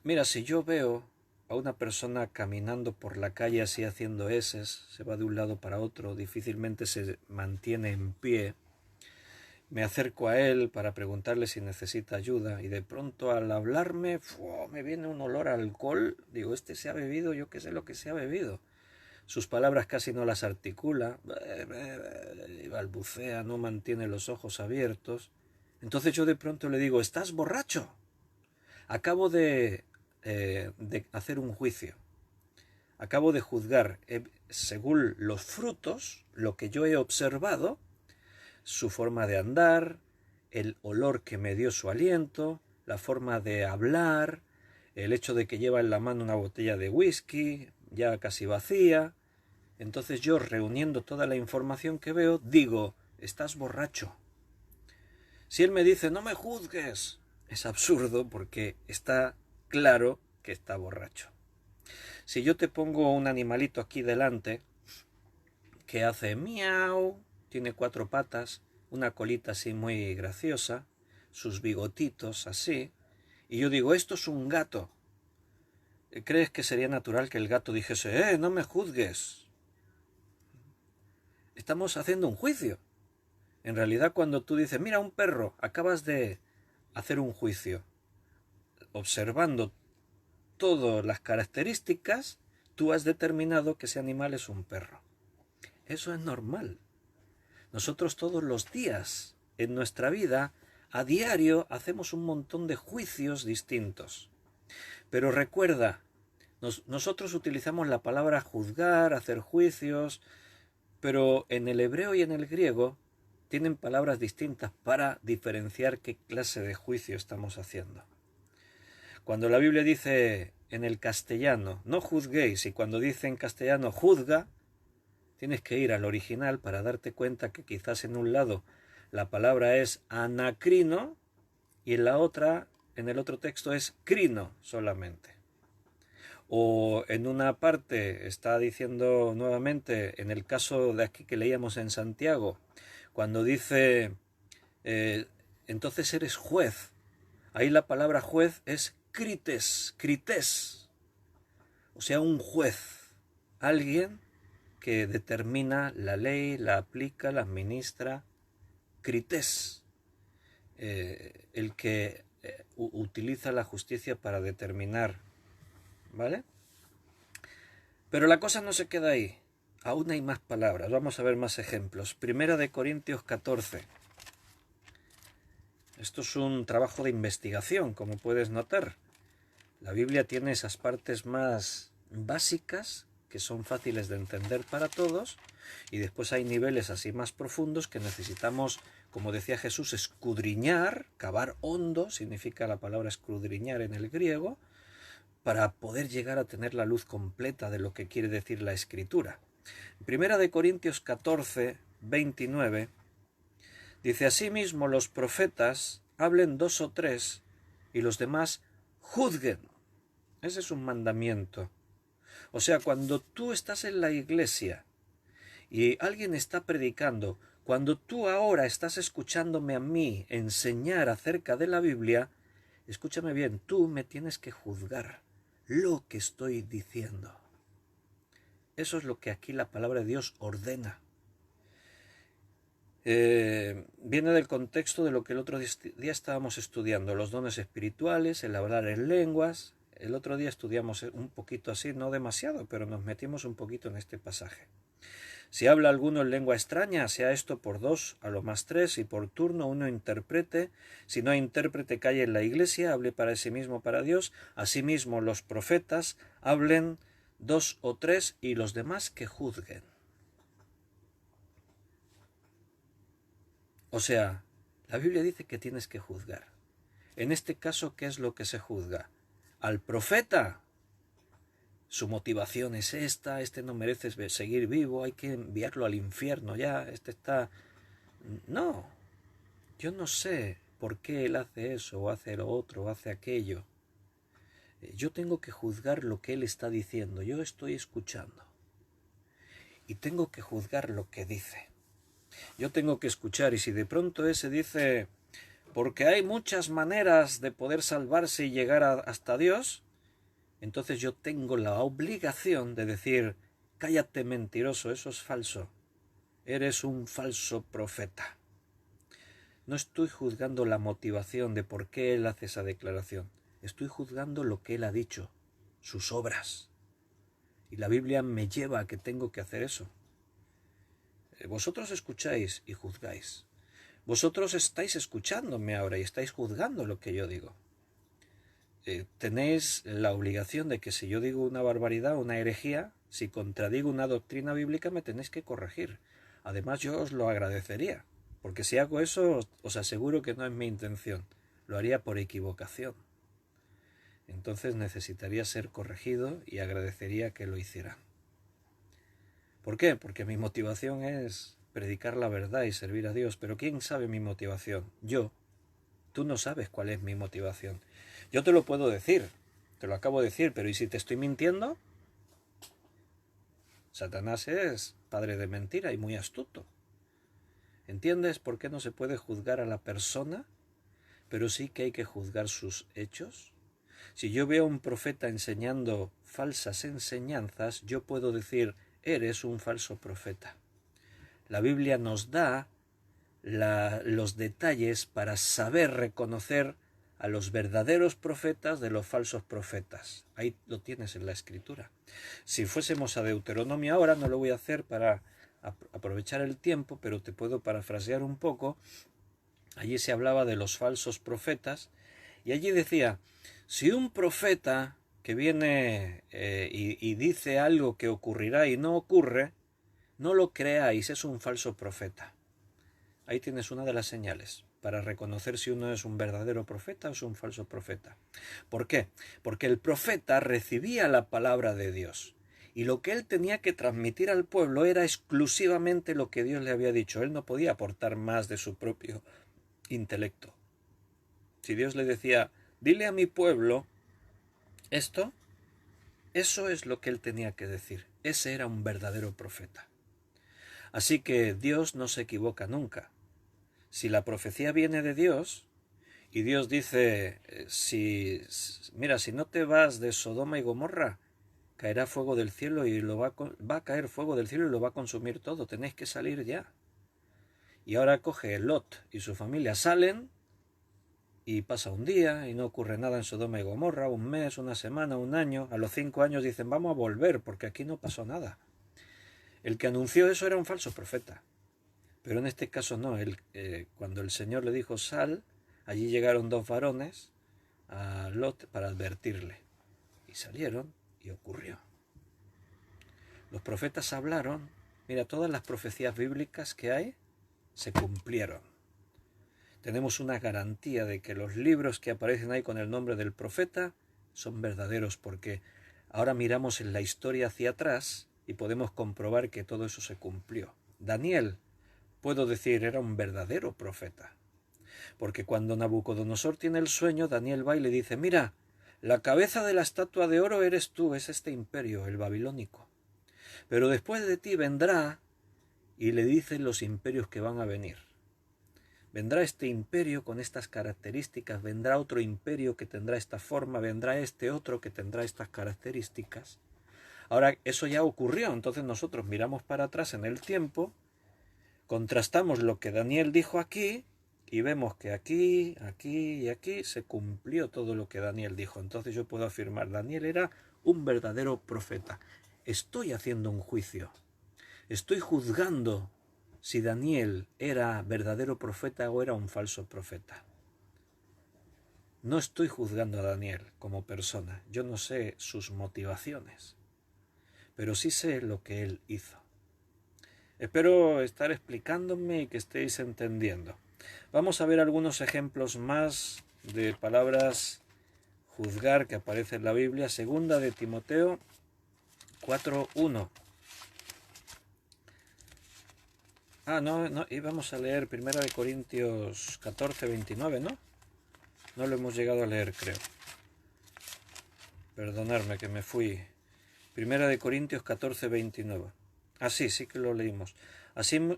Mira, si yo veo a una persona caminando por la calle así haciendo eses, se va de un lado para otro, difícilmente se mantiene en pie, me acerco a él para preguntarle si necesita ayuda y de pronto al hablarme me viene un olor a alcohol, digo, este se ha bebido, yo qué sé lo que se ha bebido. Sus palabras casi no las articula, balbucea, no mantiene los ojos abiertos. Entonces yo de pronto le digo, ¿estás borracho? Acabo de hacer un juicio. Acabo de juzgar, según los frutos, lo que yo he observado, su forma de andar, el olor que me dio su aliento, la forma de hablar, el hecho de que lleva en la mano una botella de whisky, ya casi vacía. Entonces yo, reuniendo toda la información que veo, digo, estás borracho. Si él me dice, no me juzgues, es absurdo porque está claro que está borracho. Si yo te pongo un animalito aquí delante que hace miau, tiene 4 patas, una colita así muy graciosa, sus bigotitos así, y yo digo, esto es un gato. ¿Crees que sería natural que el gato dijese, no me juzgues? Estamos haciendo un juicio. En realidad, cuando tú dices, mira, un perro, acabas de hacer un juicio. Observando todas las características, tú has determinado que ese animal es un perro. Eso es normal. Nosotros todos los días, en nuestra vida, a diario, hacemos un montón de juicios distintos. Pero recuerda, nosotros utilizamos la palabra juzgar, hacer juicios, pero en el hebreo y en el griego tienen palabras distintas para diferenciar qué clase de juicio estamos haciendo. Cuando la Biblia dice en el castellano, no juzguéis, y cuando dice en castellano, juzga, tienes que ir al original para darte cuenta que quizás en un lado la palabra es anacrino y en la otra, en el otro texto es crino solamente. O en una parte está diciendo nuevamente, en el caso de aquí que leíamos en Santiago, cuando dice, entonces eres juez. Ahí la palabra juez es crites, o sea, un juez, alguien que determina la ley, la aplica, la administra, crites, el que utiliza la justicia para determinar, ¿vale? Pero la cosa no se queda ahí, aún hay más palabras, vamos a ver más ejemplos. Primera de Corintios 14. Esto es un trabajo de investigación, como puedes notar. La Biblia tiene esas partes más básicas que son fáciles de entender para todos y después hay niveles así más profundos que necesitamos, como decía Jesús, escudriñar, cavar hondo, significa la palabra escudriñar en el griego, para poder llegar a tener la luz completa de lo que quiere decir la Escritura. Primera de Corintios 14, 29, dice, asimismo los profetas hablen 2 o 3 y los demás juzguen. Ese es un mandamiento. O sea, cuando tú estás en la iglesia y alguien está predicando, cuando tú ahora estás escuchándome a mí enseñar acerca de la Biblia, escúchame bien, tú me tienes que juzgar lo que estoy diciendo. Eso es lo que aquí la palabra de Dios ordena. Viene del contexto de lo que el otro día estábamos estudiando, los dones espirituales, el hablar en lenguas. El otro día estudiamos un poquito así, no demasiado, pero nos metimos un poquito en este pasaje. Si habla alguno en lengua extraña, sea esto por 2, a lo más 3, y por turno uno interprete. Si no hay intérprete, calle en la iglesia, hable para sí mismo, para Dios. Asimismo los profetas hablen 2 o 3 y los demás que juzguen. O sea, la Biblia dice que tienes que juzgar. En este caso, ¿qué es lo que se juzga? Al profeta. Su motivación es esta, este no merece seguir vivo, hay que enviarlo al infierno ya, este está... No, yo no sé por qué él hace eso, o hace lo otro, o hace aquello. Yo tengo que juzgar lo que él está diciendo, yo estoy escuchando. Y tengo que juzgar lo que dice. Yo tengo que escuchar, y si de pronto ese dice, porque hay muchas maneras de poder salvarse y llegar hasta Dios, entonces yo tengo la obligación de decir, cállate mentiroso, eso es falso, eres un falso profeta. No estoy juzgando la motivación de por qué él hace esa declaración, estoy juzgando lo que él ha dicho, sus obras. Y la Biblia me lleva a que tengo que hacer eso. Vosotros escucháis y juzgáis. Vosotros estáis escuchándome ahora y estáis juzgando lo que yo digo. Tenéis la obligación de que si yo digo una barbaridad, una herejía, si contradigo una doctrina bíblica, me tenéis que corregir. Además, yo os lo agradecería, porque si hago eso, os aseguro que no es mi intención, lo haría por equivocación. Entonces necesitaría ser corregido y agradecería que lo hicieran. ¿Por qué? Porque mi motivación es predicar la verdad y servir a Dios, pero ¿quién sabe mi motivación? Yo. Tú no sabes cuál es mi motivación. Yo te lo puedo decir, te lo acabo de decir, pero ¿y si te estoy mintiendo? Satanás es padre de mentira y muy astuto. ¿Entiendes por qué no se puede juzgar a la persona, pero sí que hay que juzgar sus hechos? Si yo veo a un profeta enseñando falsas enseñanzas, yo puedo decir, eres un falso profeta. La Biblia nos da los detalles para saber reconocer a los verdaderos profetas de los falsos profetas. Ahí lo tienes en la Escritura. Si fuésemos a Deuteronomio ahora, no lo voy a hacer para aprovechar el tiempo, pero te puedo parafrasear un poco. Allí se hablaba de los falsos profetas y allí decía, si un profeta que viene y dice algo que ocurrirá y no ocurre, no lo creáis, es un falso profeta. Ahí tienes una de las señales para reconocer si uno es un verdadero profeta o es un falso profeta. ¿Por qué? Porque el profeta recibía la palabra de Dios y lo que él tenía que transmitir al pueblo era exclusivamente lo que Dios le había dicho. Él no podía aportar más de su propio intelecto. Si Dios le decía, dile a mi pueblo esto, eso es lo que él tenía que decir. Ese era un verdadero profeta. Así que Dios no se equivoca nunca. Si la profecía viene de Dios y Dios dice, mira, si no te vas de Sodoma y Gomorra, caerá fuego del cielo y va a caer fuego del cielo y lo va a consumir todo, tenéis que salir ya. Y ahora coge Lot y su familia, salen y pasa un día y no ocurre nada en Sodoma y Gomorra, un mes, una semana, un año, a los 5 años dicen, vamos a volver porque aquí no pasó nada. El que anunció eso era un falso profeta. Pero en este caso no, cuando el Señor le dijo sal, allí llegaron 2 varones a Lot para advertirle. Y salieron y ocurrió. Los profetas hablaron, mira, todas las profecías bíblicas que hay se cumplieron. Tenemos una garantía de que los libros que aparecen ahí con el nombre del profeta son verdaderos porque ahora miramos en la historia hacia atrás y podemos comprobar que todo eso se cumplió. Daniel, puedo decir, era un verdadero profeta. Porque cuando Nabucodonosor tiene el sueño, Daniel va y le dice, mira, la cabeza de la estatua de oro eres tú, es este imperio, el babilónico. Pero después de ti vendrá y le dice los imperios que van a venir. Vendrá este imperio con estas características, vendrá otro imperio que tendrá esta forma, vendrá este otro que tendrá estas características. Ahora, eso ya ocurrió, entonces nosotros miramos para atrás en el tiempo, contrastamos lo que Daniel dijo aquí y vemos que aquí, aquí y aquí se cumplió todo lo que Daniel dijo. Entonces yo puedo afirmar, Daniel era un verdadero profeta. Estoy haciendo un juicio. Estoy juzgando si Daniel era verdadero profeta o era un falso profeta. No estoy juzgando a Daniel como persona. Yo no sé sus motivaciones, pero sí sé lo que él hizo. Espero estar explicándome y que estéis entendiendo. Vamos a ver algunos ejemplos más de palabras juzgar que aparece en la Biblia. Segunda de Timoteo 4:1. No, íbamos a leer Primera de Corintios 14:29, ¿no? No lo hemos llegado a leer, creo. Perdonadme que me fui. Primera de Corintios 14:29. Sí que lo leímos.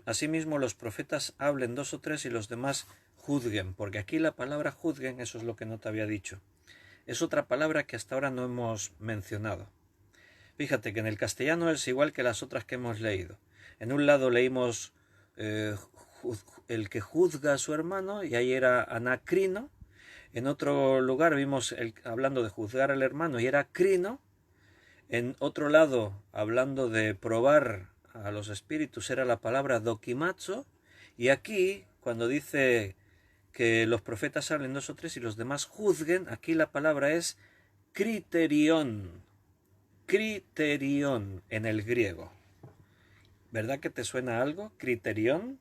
Asimismo los profetas hablen 2 o 3 y los demás juzguen, porque aquí la palabra juzguen, eso es lo que no te había dicho, es otra palabra que hasta ahora no hemos mencionado. Fíjate que en el castellano es igual que las otras que hemos leído. En un lado leímos el que juzga a su hermano, y ahí era anacrino. En otro lugar vimos hablando de juzgar al hermano y era crino. En otro lado, hablando de probar a los espíritus, era la palabra dokimazo. Y aquí, cuando dice que los profetas hablen 2 o 3 y los demás juzguen, aquí la palabra es criterión. Criterión en el griego. ¿Verdad que te suena algo? Criterión.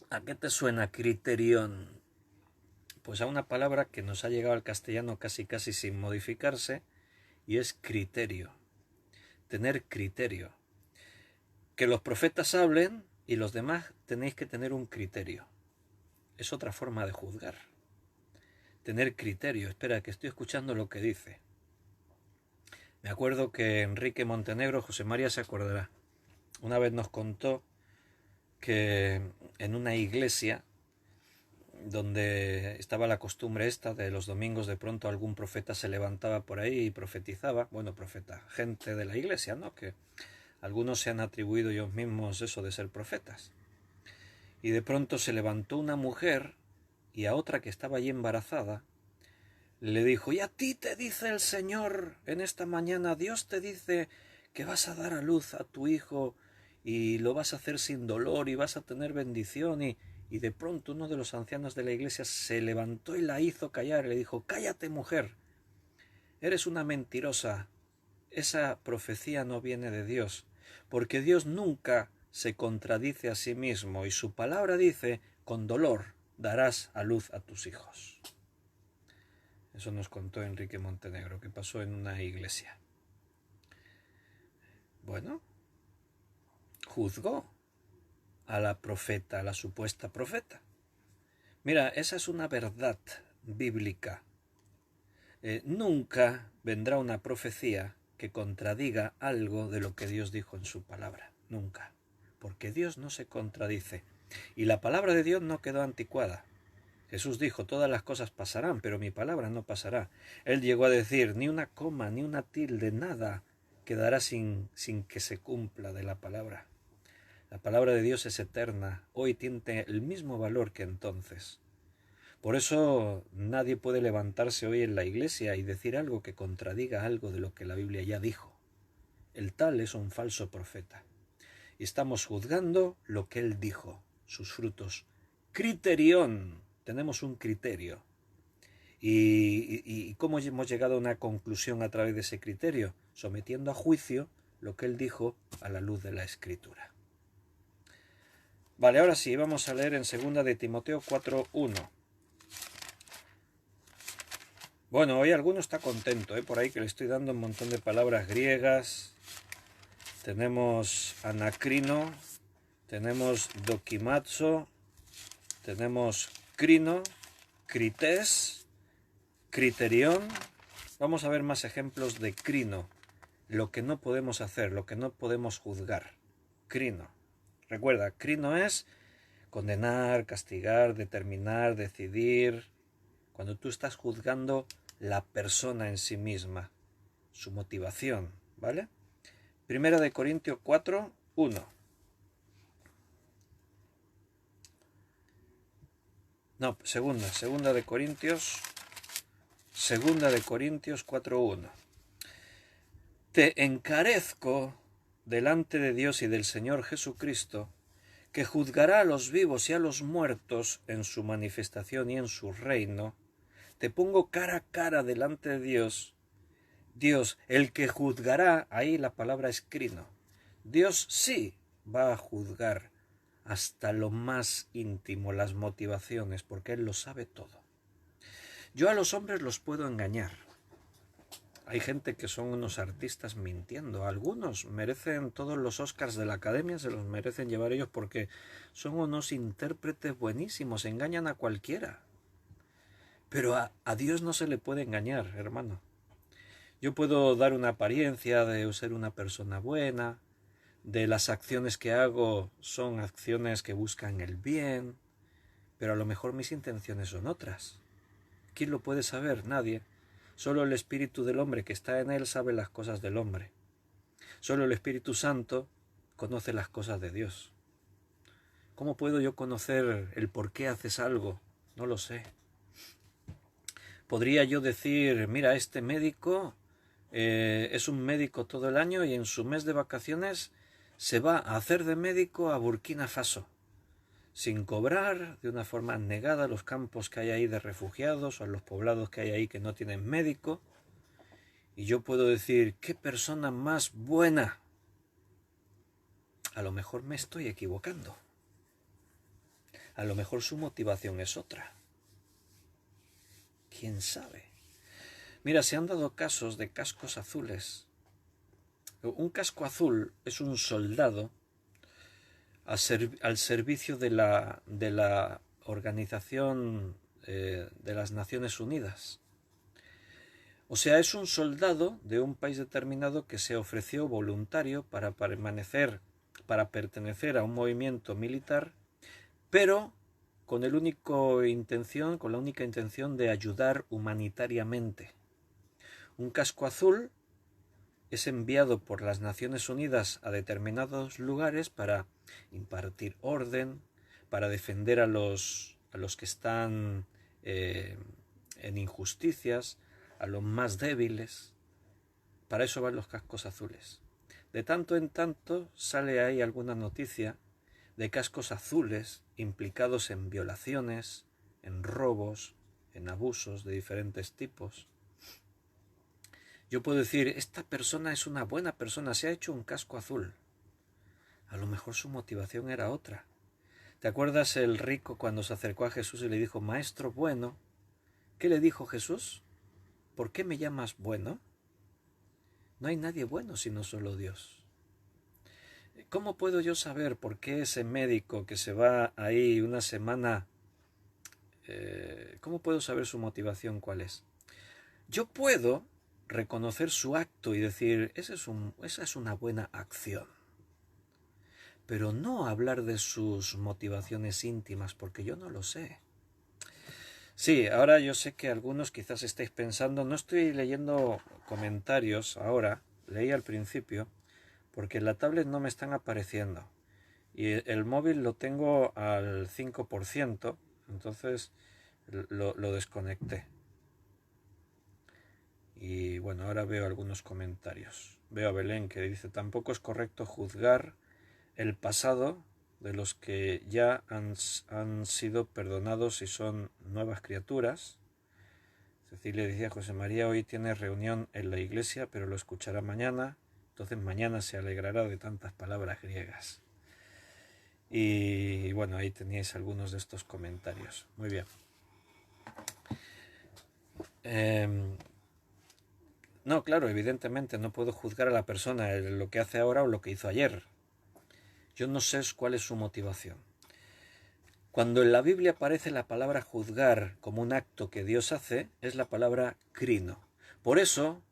¿A qué te suena criterión? Pues a una palabra que nos ha llegado al castellano casi sin modificarse, y es criterio. Tener criterio. Que los profetas hablen y los demás tenéis que tener un criterio. Es otra forma de juzgar. Tener criterio. Espera, que estoy escuchando lo que dice. Me acuerdo que Enrique Montenegro, José María se acordará, una vez nos contó que en una iglesia donde estaba la costumbre esta de los domingos, de pronto algún profeta se levantaba por ahí y profetizaba, gente de la iglesia, ¿no? Que algunos se han atribuido ellos mismos eso de ser profetas. Y de pronto se levantó una mujer y a otra que estaba allí embarazada le dijo, y a ti te dice el Señor en esta mañana, Dios te dice que vas a dar a luz a tu hijo y lo vas a hacer sin dolor y vas a tener bendición. Y de pronto uno de los ancianos de la iglesia se levantó y la hizo callar y le dijo, cállate mujer, eres una mentirosa, esa profecía no viene de Dios, porque Dios nunca se contradice a sí mismo y su palabra dice, con dolor darás a luz a tus hijos. Eso nos contó Enrique Montenegro, que pasó en una iglesia. Bueno, juzgó a la profeta, a la supuesta profeta. Mira, esa es una verdad bíblica. Nunca vendrá una profecía que contradiga algo de lo que Dios dijo en su palabra. Nunca. Porque Dios no se contradice. Y la palabra de Dios no quedó anticuada. Jesús dijo, todas las cosas pasarán, pero mi palabra no pasará. Él llegó a decir, ni una coma, ni una tilde, nada quedará sin que se cumpla de la palabra. La palabra de Dios es eterna, hoy tiene el mismo valor que entonces. Por eso nadie puede levantarse hoy en la iglesia y decir algo que contradiga algo de lo que la Biblia ya dijo. El tal es un falso profeta. Y estamos juzgando lo que él dijo, sus frutos. Criterión. Tenemos un criterio. ¿Y cómo hemos llegado a una conclusión a través de ese criterio? Sometiendo a juicio lo que él dijo a la luz de la Escritura. Vale, ahora sí, vamos a leer en 2 de Timoteo 4:1. Bueno, hoy alguno está contento, por ahí que le estoy dando un montón de palabras griegas. Tenemos anacrino, tenemos dokimazo, tenemos crino, crités, criterión. Vamos a ver más ejemplos de crino. lo que no podemos hacer, lo que no podemos juzgar. Crino. Recuerda, crino es condenar, castigar, determinar, decidir. Cuando tú estás juzgando la persona en sí misma, su motivación, ¿vale? Primera de Corintios 4, 1. No, segunda de Corintios 4:1. Te encarezco delante de Dios y del Señor Jesucristo, que juzgará a los vivos y a los muertos en su manifestación y en su reino. Te pongo cara a cara delante de Dios. Dios, el que juzgará, ahí la palabra es crino. Dios sí va a juzgar hasta lo más íntimo, las motivaciones, porque Él lo sabe todo. Yo a los hombres los puedo engañar. Hay gente que son unos artistas mintiendo. Algunos merecen todos los Oscars de la Academia, se los merecen llevar ellos porque son unos intérpretes buenísimos, engañan a cualquiera. Pero a Dios no se le puede engañar, hermano. Yo puedo dar una apariencia de ser una persona buena, de las acciones que hago son acciones que buscan el bien, pero a lo mejor mis intenciones son otras. ¿Quién lo puede saber? Nadie. Solo el Espíritu del hombre que está en él sabe las cosas del hombre. Solo el Espíritu Santo conoce las cosas de Dios. ¿Cómo puedo yo conocer el por qué haces algo? No lo sé. Podría yo decir, mira, este médico es un médico todo el año y en su mes de vacaciones se va a hacer de médico a Burkina Faso, sin cobrar, de una forma negada, a los campos que hay ahí de refugiados o a los poblados que hay ahí que no tienen médico. Y yo puedo decir, ¡qué persona más buena! A lo mejor me estoy equivocando. A lo mejor su motivación es otra. ¿Quién sabe? Mira, se han dado casos de cascos azules. Un casco azul es un soldado al servicio de la Organización de las Naciones Unidas. O sea, es un soldado de un país determinado que se ofreció voluntario para pertenecer a un movimiento militar, pero con la única intención de ayudar humanitariamente. Un casco azul es enviado por las Naciones Unidas a determinados lugares para impartir orden, para defender a los que están en injusticias, a los más débiles. Para eso van los cascos azules. De tanto en tanto sale ahí alguna noticia de cascos azules implicados en violaciones, en robos, en abusos de diferentes tipos. Yo puedo decir, esta persona es una buena persona, se ha hecho un casco azul. A lo mejor su motivación era otra. ¿Te acuerdas el rico cuando se acercó a Jesús y le dijo, Maestro bueno? ¿Qué le dijo Jesús? ¿Por qué me llamas bueno? No hay nadie bueno sino solo Dios. ¿Cómo puedo yo saber por qué ese médico que se va ahí una semana, cómo puedo saber su motivación cuál es? Yo puedo reconocer su acto y decir, esa es una buena acción. Pero no hablar de sus motivaciones íntimas, porque yo no lo sé. Sí, ahora yo sé que algunos quizás estáis pensando, no estoy leyendo comentarios ahora, leí al principio, porque en la tablet no me están apareciendo. Y el móvil lo tengo al 5%, entonces lo desconecté. Y bueno, ahora veo algunos comentarios. Veo a Belén que dice, tampoco es correcto juzgar el pasado de los que ya han sido perdonados y son nuevas criaturas. Cecilia decía, José María hoy tiene reunión en la iglesia, pero lo escuchará mañana, entonces mañana se alegrará de tantas palabras griegas. Y bueno, ahí teníais algunos de estos comentarios. Muy bien. No, claro, evidentemente no puedo juzgar a la persona lo que hace ahora o lo que hizo ayer. Yo no sé cuál es su motivación. Cuando en la Biblia aparece la palabra juzgar como un acto que Dios hace, es la palabra crino. Por eso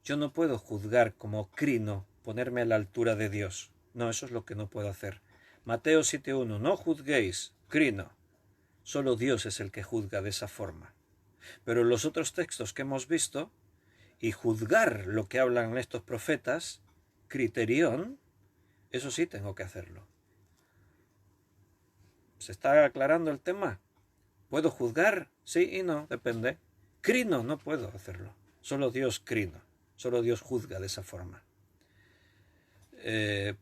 Yo no puedo juzgar como crino, ponerme a la altura de Dios. No, eso es lo que no puedo hacer. Mateo 7.1, no juzguéis, crino. Solo Dios es el que juzga de esa forma. Pero los otros textos que hemos visto, y juzgar lo que hablan estos profetas, criterión, eso sí tengo que hacerlo. ¿Se está aclarando el tema? ¿Puedo juzgar? Sí y no, depende. Crino, no puedo hacerlo. Solo Dios crino. Solo Dios juzga de esa forma.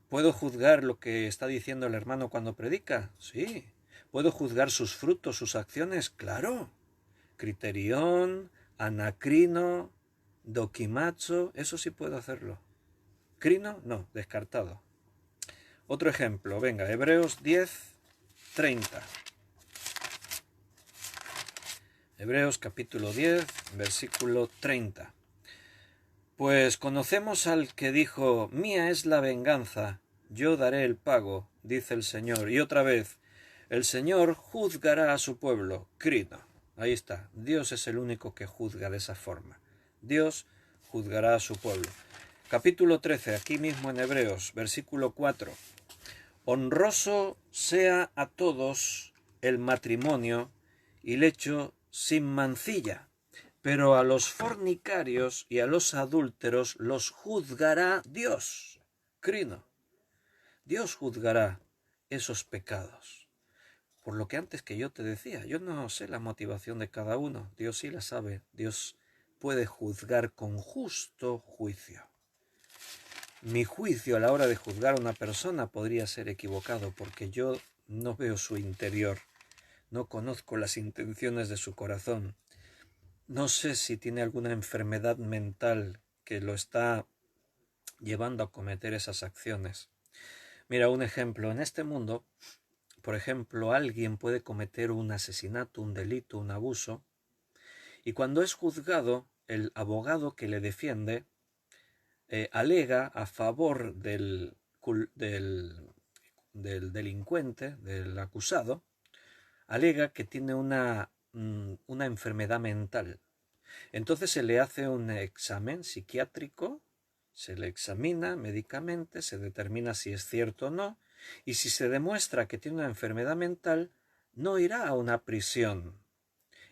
¿Puedo juzgar lo que está diciendo el hermano cuando predica? Sí. ¿Puedo juzgar sus frutos, sus acciones? Claro. Criterión, anacrino, dokimazo, eso sí puedo hacerlo. Crino, no, descartado. Otro ejemplo, venga, Hebreos 10:30. Hebreos capítulo 10, versículo 30. Pues conocemos al que dijo, mía es la venganza, yo daré el pago, dice el Señor. Y otra vez, el Señor juzgará a su pueblo. Crino. Ahí está. Dios es el único que juzga de esa forma. Dios juzgará a su pueblo. Capítulo 13, aquí mismo en Hebreos, versículo 4. Honroso sea a todos el matrimonio y lecho sin mancilla, pero a los fornicarios y a los adúlteros los juzgará Dios. Crino. Dios juzgará esos pecados. Por lo que antes que yo te decía, yo no sé la motivación de cada uno, Dios sí la sabe, Dios puede juzgar con justo juicio. Mi juicio a la hora de juzgar a una persona podría ser equivocado porque yo no veo su interior, no conozco las intenciones de su corazón, no sé si tiene alguna enfermedad mental que lo está llevando a cometer esas acciones. Mira, un ejemplo, en este mundo, por ejemplo, alguien puede cometer un asesinato, un delito, un abuso, y cuando es juzgado, el abogado que le defiende alega a favor del delincuente, del acusado, alega que tiene una enfermedad mental. Entonces se le hace un examen psiquiátrico, se le examina médicamente, se determina si es cierto o no, y si se demuestra que tiene una enfermedad mental, no irá a una prisión,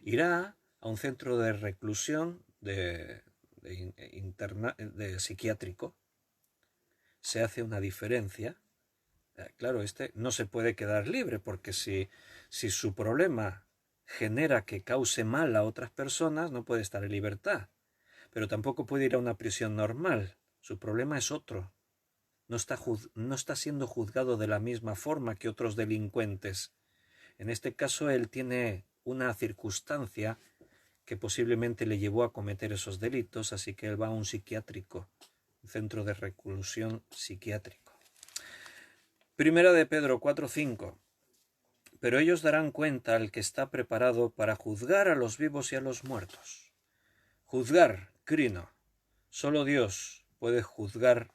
irá a un centro de reclusión de psiquiátrico. Se hace una diferencia. Claro, este no se puede quedar libre porque si su problema genera que cause mal a otras personas, no puede estar en libertad. Pero tampoco puede ir a una prisión normal. Su problema es otro. No está siendo juzgado de la misma forma que otros delincuentes. En este caso, él tiene una circunstancia que posiblemente le llevó a cometer esos delitos, así que él va a un psiquiátrico, un centro de reclusión psiquiátrico. Primera de Pedro 4:5. Pero ellos darán cuenta al que está preparado para juzgar a los vivos y a los muertos. Juzgar, crino. Solo Dios puede juzgar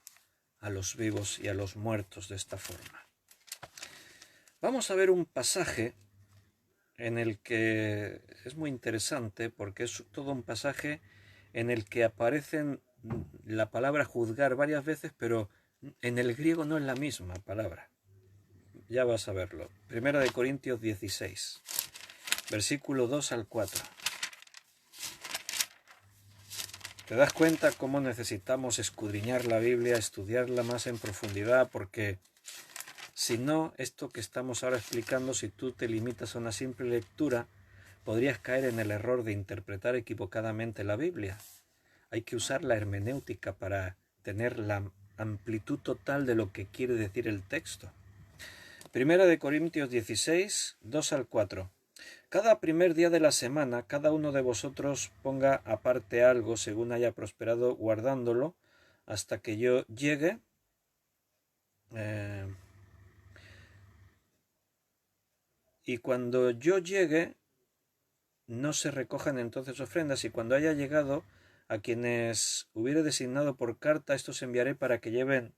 a los vivos y a los muertos de esta forma. Vamos a ver un pasaje en el que es muy interesante porque es todo un pasaje en el que aparecen la palabra juzgar varias veces, pero en el griego no es la misma palabra. Ya vas a verlo. Primera de Corintios 16, versículo 2 al 4. ¿Te das cuenta cómo necesitamos escudriñar la Biblia, estudiarla más en profundidad? Porque si no, esto que estamos ahora explicando, si tú te limitas a una simple lectura, podrías caer en el error de interpretar equivocadamente la Biblia. Hay que usar la hermenéutica para tener la amplitud total de lo que quiere decir el texto. Primera de Corintios 16, 2 al 4. Cada primer día de la semana, cada uno de vosotros ponga aparte algo según haya prosperado, guardándolo hasta que yo llegue. Y cuando yo llegue, no se recojan entonces ofrendas, y cuando haya llegado, a quienes hubiere designado por carta, estos enviaré para que lleven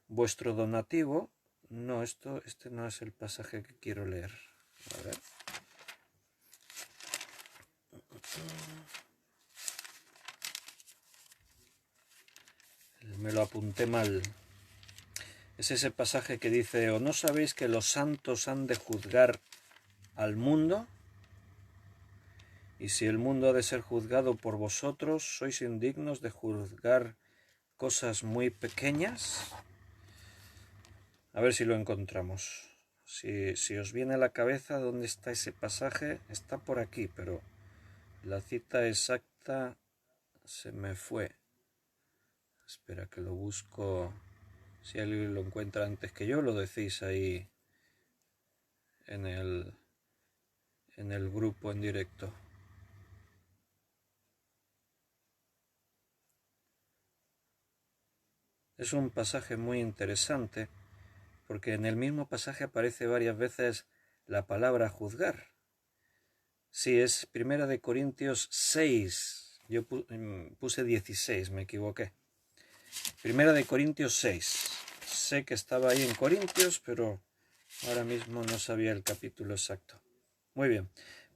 vuestro donativo. No, este no es el pasaje que quiero leer. A ver. me lo apunté mal. Es ese pasaje que dice: ¿o no sabéis que los santos han de juzgar al mundo? Y si el mundo ha de ser juzgado por vosotros, ¿sois indignos de juzgar cosas muy pequeñas? A ver si lo encontramos. Si os viene a la cabeza dónde está ese pasaje, está por aquí, pero la cita exacta se me fue. Espera que lo busco. Si alguien lo encuentra antes que yo, lo decís ahí en el grupo en directo. Es un pasaje muy interesante porque en el mismo pasaje aparece varias veces la palabra juzgar. Sí, es 1 de Corintios 6. Yo puse 16, me equivoqué. 1 de Corintios 6. Sé que estaba ahí en Corintios, pero ahora mismo no sabía el capítulo exacto. Muy bien.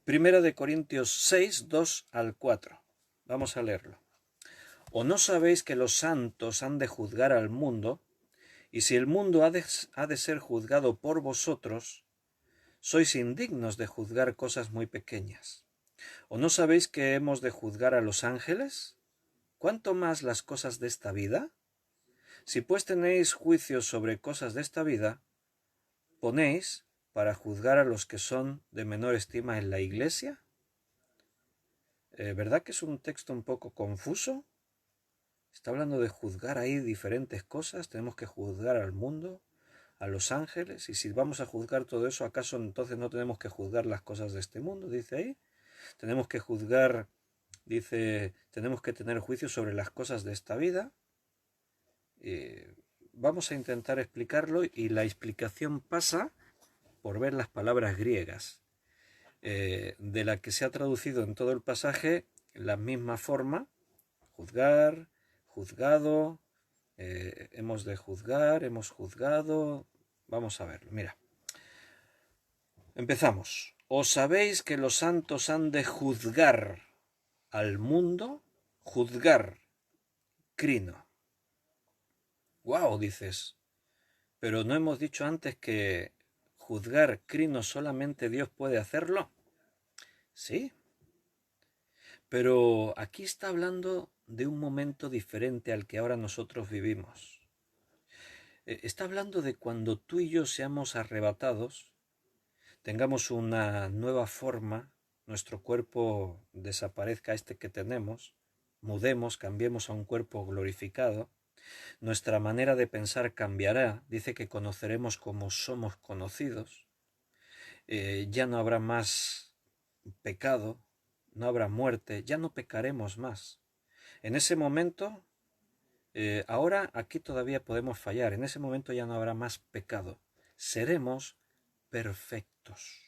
1 de Corintios 6, 2 al 4. Vamos a leerlo. ¿O no sabéis que los santos han de juzgar al mundo? Y si el mundo ha de ser juzgado por vosotros, sois indignos de juzgar cosas muy pequeñas. ¿O no sabéis que hemos de juzgar a los ángeles? ¿Cuánto más las cosas de esta vida? Si pues tenéis juicios sobre cosas de esta vida, ponéis para juzgar a los que son de menor estima en la iglesia. ¿Verdad que es un texto un poco confuso? Está hablando de juzgar ahí diferentes cosas. Tenemos que juzgar al mundo, a los ángeles. Y si vamos a juzgar todo eso, ¿acaso entonces no tenemos que juzgar las cosas de este mundo? Dice ahí. Tenemos que juzgar, dice, tenemos que tener juicio sobre las cosas de esta vida. Vamos a intentar explicarlo, y la explicación pasa por ver las palabras griegas, de la que se ha traducido en todo el pasaje la misma forma: juzgar, juzgado, hemos de juzgar, hemos juzgado. Vamos a verlo, mira. Empezamos. ¿Os sabéis que los santos han de juzgar al mundo? Juzgar, crino. ¡Wow! Dices. Pero ¿no hemos dicho antes que juzgar crino solamente Dios puede hacerlo? Sí. Pero aquí está hablando de un momento diferente al que ahora nosotros vivimos. Está hablando de cuando tú y yo seamos arrebatados, tengamos una nueva forma, nuestro cuerpo desaparezca este que tenemos, mudemos, cambiemos a un cuerpo glorificado, nuestra manera de pensar cambiará, dice que conoceremos como somos conocidos, ya no habrá más pecado, no habrá muerte, ya no pecaremos más. En ese momento, ahora aquí todavía podemos fallar, en ese momento ya no habrá más pecado, seremos perfectos.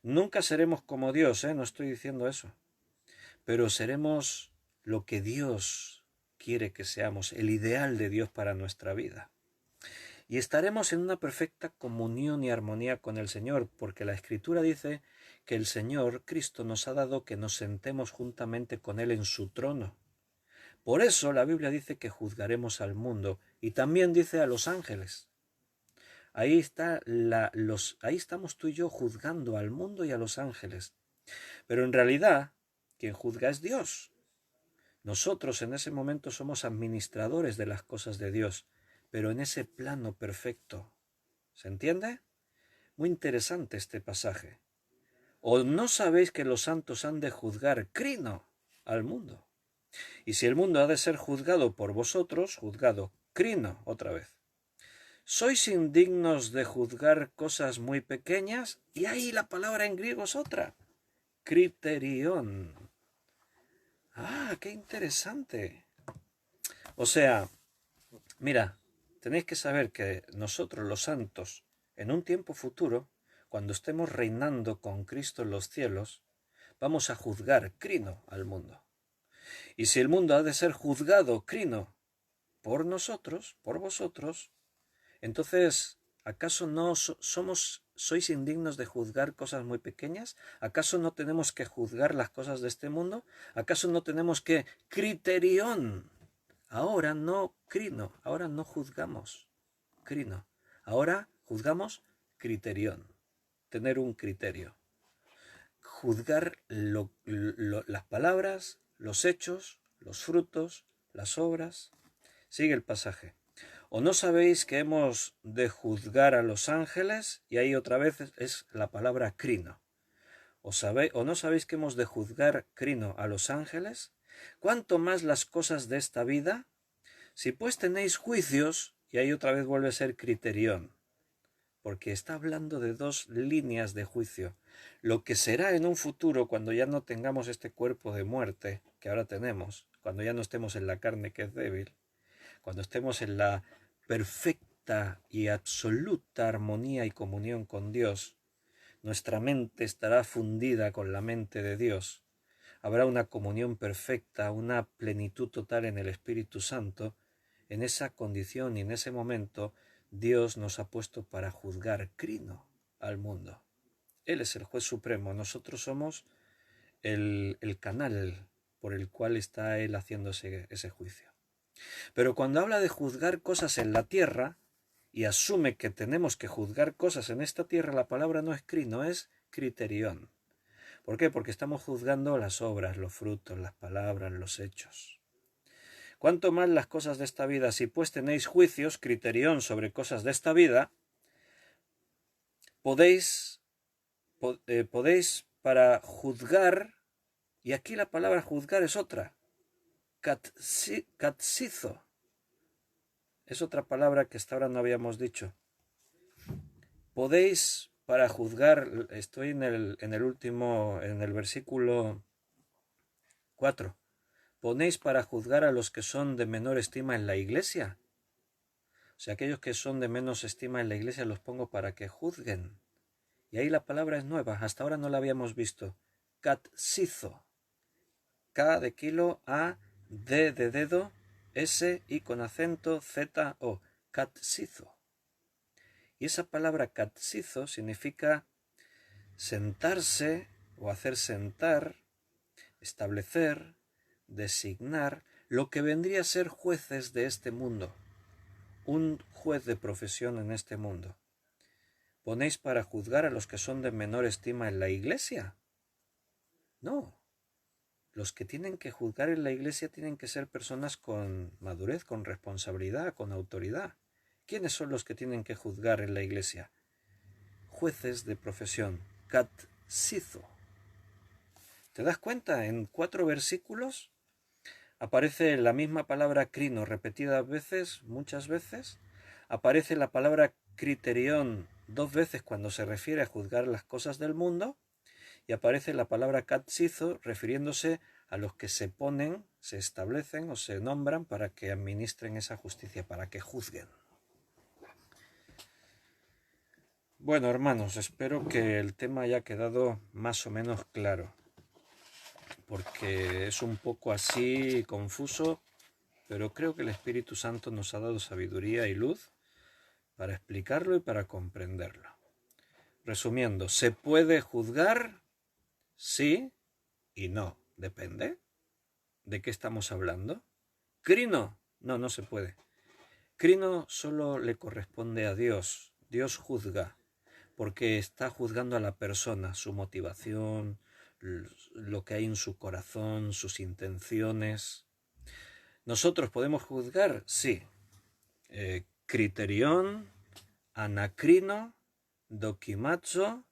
Nunca seremos como Dios, no estoy diciendo eso, pero seremos lo que Dios quiere que seamos, el ideal de Dios para nuestra vida. Y estaremos en una perfecta comunión y armonía con el Señor, porque la Escritura dice que el Señor, Cristo, nos ha dado que nos sentemos juntamente con Él en su trono. Por eso la Biblia dice que juzgaremos al mundo, y también dice a los ángeles. Ahí estamos tú y yo juzgando al mundo y a los ángeles. Pero en realidad, quien juzga es Dios. Nosotros en ese momento somos administradores de las cosas de Dios, pero en ese plano perfecto. ¿Se entiende? Muy interesante este pasaje. ¿O no sabéis que los santos han de juzgar crino al mundo? Y si el mundo ha de ser juzgado por vosotros, juzgado crino otra vez. ¿Sois indignos de juzgar cosas muy pequeñas? Y ahí la palabra en griego es otra. Criterion. Ah, qué interesante. O sea, mira, tenéis que saber que nosotros los santos, en un tiempo futuro, cuando estemos reinando con Cristo en los cielos, vamos a juzgar crino al mundo. Y si el mundo ha de ser juzgado crino por nosotros, por vosotros, entonces, ¿acaso no sois indignos de juzgar cosas muy pequeñas? ¿Acaso no tenemos que juzgar las cosas de este mundo? ¿Acaso no tenemos que criterion Ahora no crino, ahora no juzgamos crino. Ahora juzgamos criterión, tener un criterio. Juzgar las palabras, los hechos, los frutos, las obras. Sigue el pasaje. ¿O no sabéis que hemos de juzgar a los ángeles? Y ahí otra vez es la palabra crino. ¿O no sabéis que hemos de juzgar crino a los ángeles? ¿Cuánto más las cosas de esta vida? Si pues tenéis juicios, y ahí otra vez vuelve a ser criterión, porque está hablando de dos líneas de juicio. Lo que será en un futuro cuando ya no tengamos este cuerpo de muerte que ahora tenemos, cuando ya no estemos en la carne que es débil, cuando estemos en la perfecta y absoluta armonía y comunión con Dios, nuestra mente estará fundida con la mente de Dios. Habrá una comunión perfecta, una plenitud total en el Espíritu Santo. En esa condición y en ese momento Dios nos ha puesto para juzgar crino al mundo. Él es el juez supremo, nosotros somos el canal por el cual está Él haciendo ese juicio. Pero cuando habla de juzgar cosas en la tierra y asume que tenemos que juzgar cosas en esta tierra, la palabra no es crino, es criterión. ¿Por qué? Porque estamos juzgando las obras, los frutos, las palabras, los hechos. Cuanto más las cosas de esta vida, si pues tenéis juicios, criterión sobre cosas de esta vida, podéis para juzgar, y aquí la palabra juzgar es otra, catsizo, es otra palabra que hasta ahora no habíamos dicho. Podéis para juzgar, estoy en el versículo 4. ¿Ponéis para juzgar a los que son de menor estima en la iglesia? O sea, aquellos que son de menos estima en la iglesia los pongo para que juzguen. Y ahí la palabra es nueva, hasta ahora no la habíamos visto. Catsizo. K de kilo, A, D de dedo, S y con acento Z, O. Catsizo. Y esa palabra catsizo significa sentarse o hacer sentar, establecer, designar lo que vendría a ser jueces de este mundo, un juez de profesión en este mundo. ¿Ponéis para juzgar a los que son de menor estima en la iglesia? No. Los que tienen que juzgar en la iglesia tienen que ser personas con madurez, con responsabilidad, con autoridad. ¿Quiénes son los que tienen que juzgar en la iglesia? Jueces de profesión, catsizo. ¿Te das cuenta? En 4 versículos aparece la misma palabra crino repetida veces, muchas veces. Aparece la palabra criterión 2 veces cuando se refiere a juzgar las cosas del mundo. Y aparece la palabra catsizo refiriéndose a los que se ponen, se establecen o se nombran para que administren esa justicia, para que juzguen. Bueno, hermanos, espero que el tema haya quedado más o menos claro, porque es un poco así confuso, pero creo que el Espíritu Santo nos ha dado sabiduría y luz para explicarlo y para comprenderlo. Resumiendo, ¿se puede juzgar? Sí y no. Depende. ¿De qué estamos hablando? ¿Crino? No, no se puede. Crino solo le corresponde a Dios. Dios juzga, porque está juzgando a la persona, su motivación, lo que hay en su corazón, sus intenciones. ¿Nosotros podemos juzgar? Sí. Criterión, anacrino, dokimazo,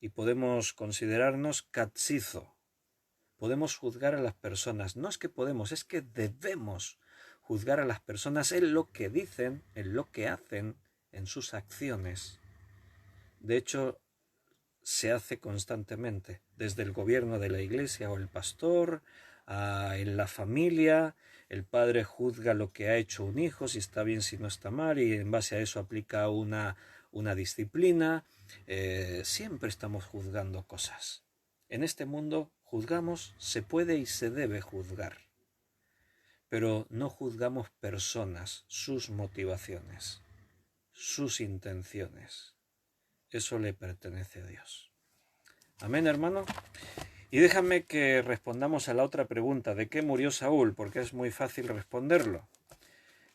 y podemos considerarnos catsizo. Podemos juzgar a las personas. No es que podemos, es que debemos juzgar a las personas en lo que dicen, en lo que hacen, en sus acciones. De hecho, se hace constantemente, desde el gobierno de la iglesia o el pastor, en la familia. El padre juzga lo que ha hecho un hijo, si está bien, si no está mal, y en base a eso aplica una disciplina. Siempre estamos juzgando cosas. En este mundo juzgamos, se puede y se debe juzgar, pero no juzgamos personas, sus motivaciones, sus intenciones. Eso le pertenece a Dios. Amén, hermano. Y déjame que respondamos a la otra pregunta, ¿de qué murió Saúl? Porque es muy fácil responderlo.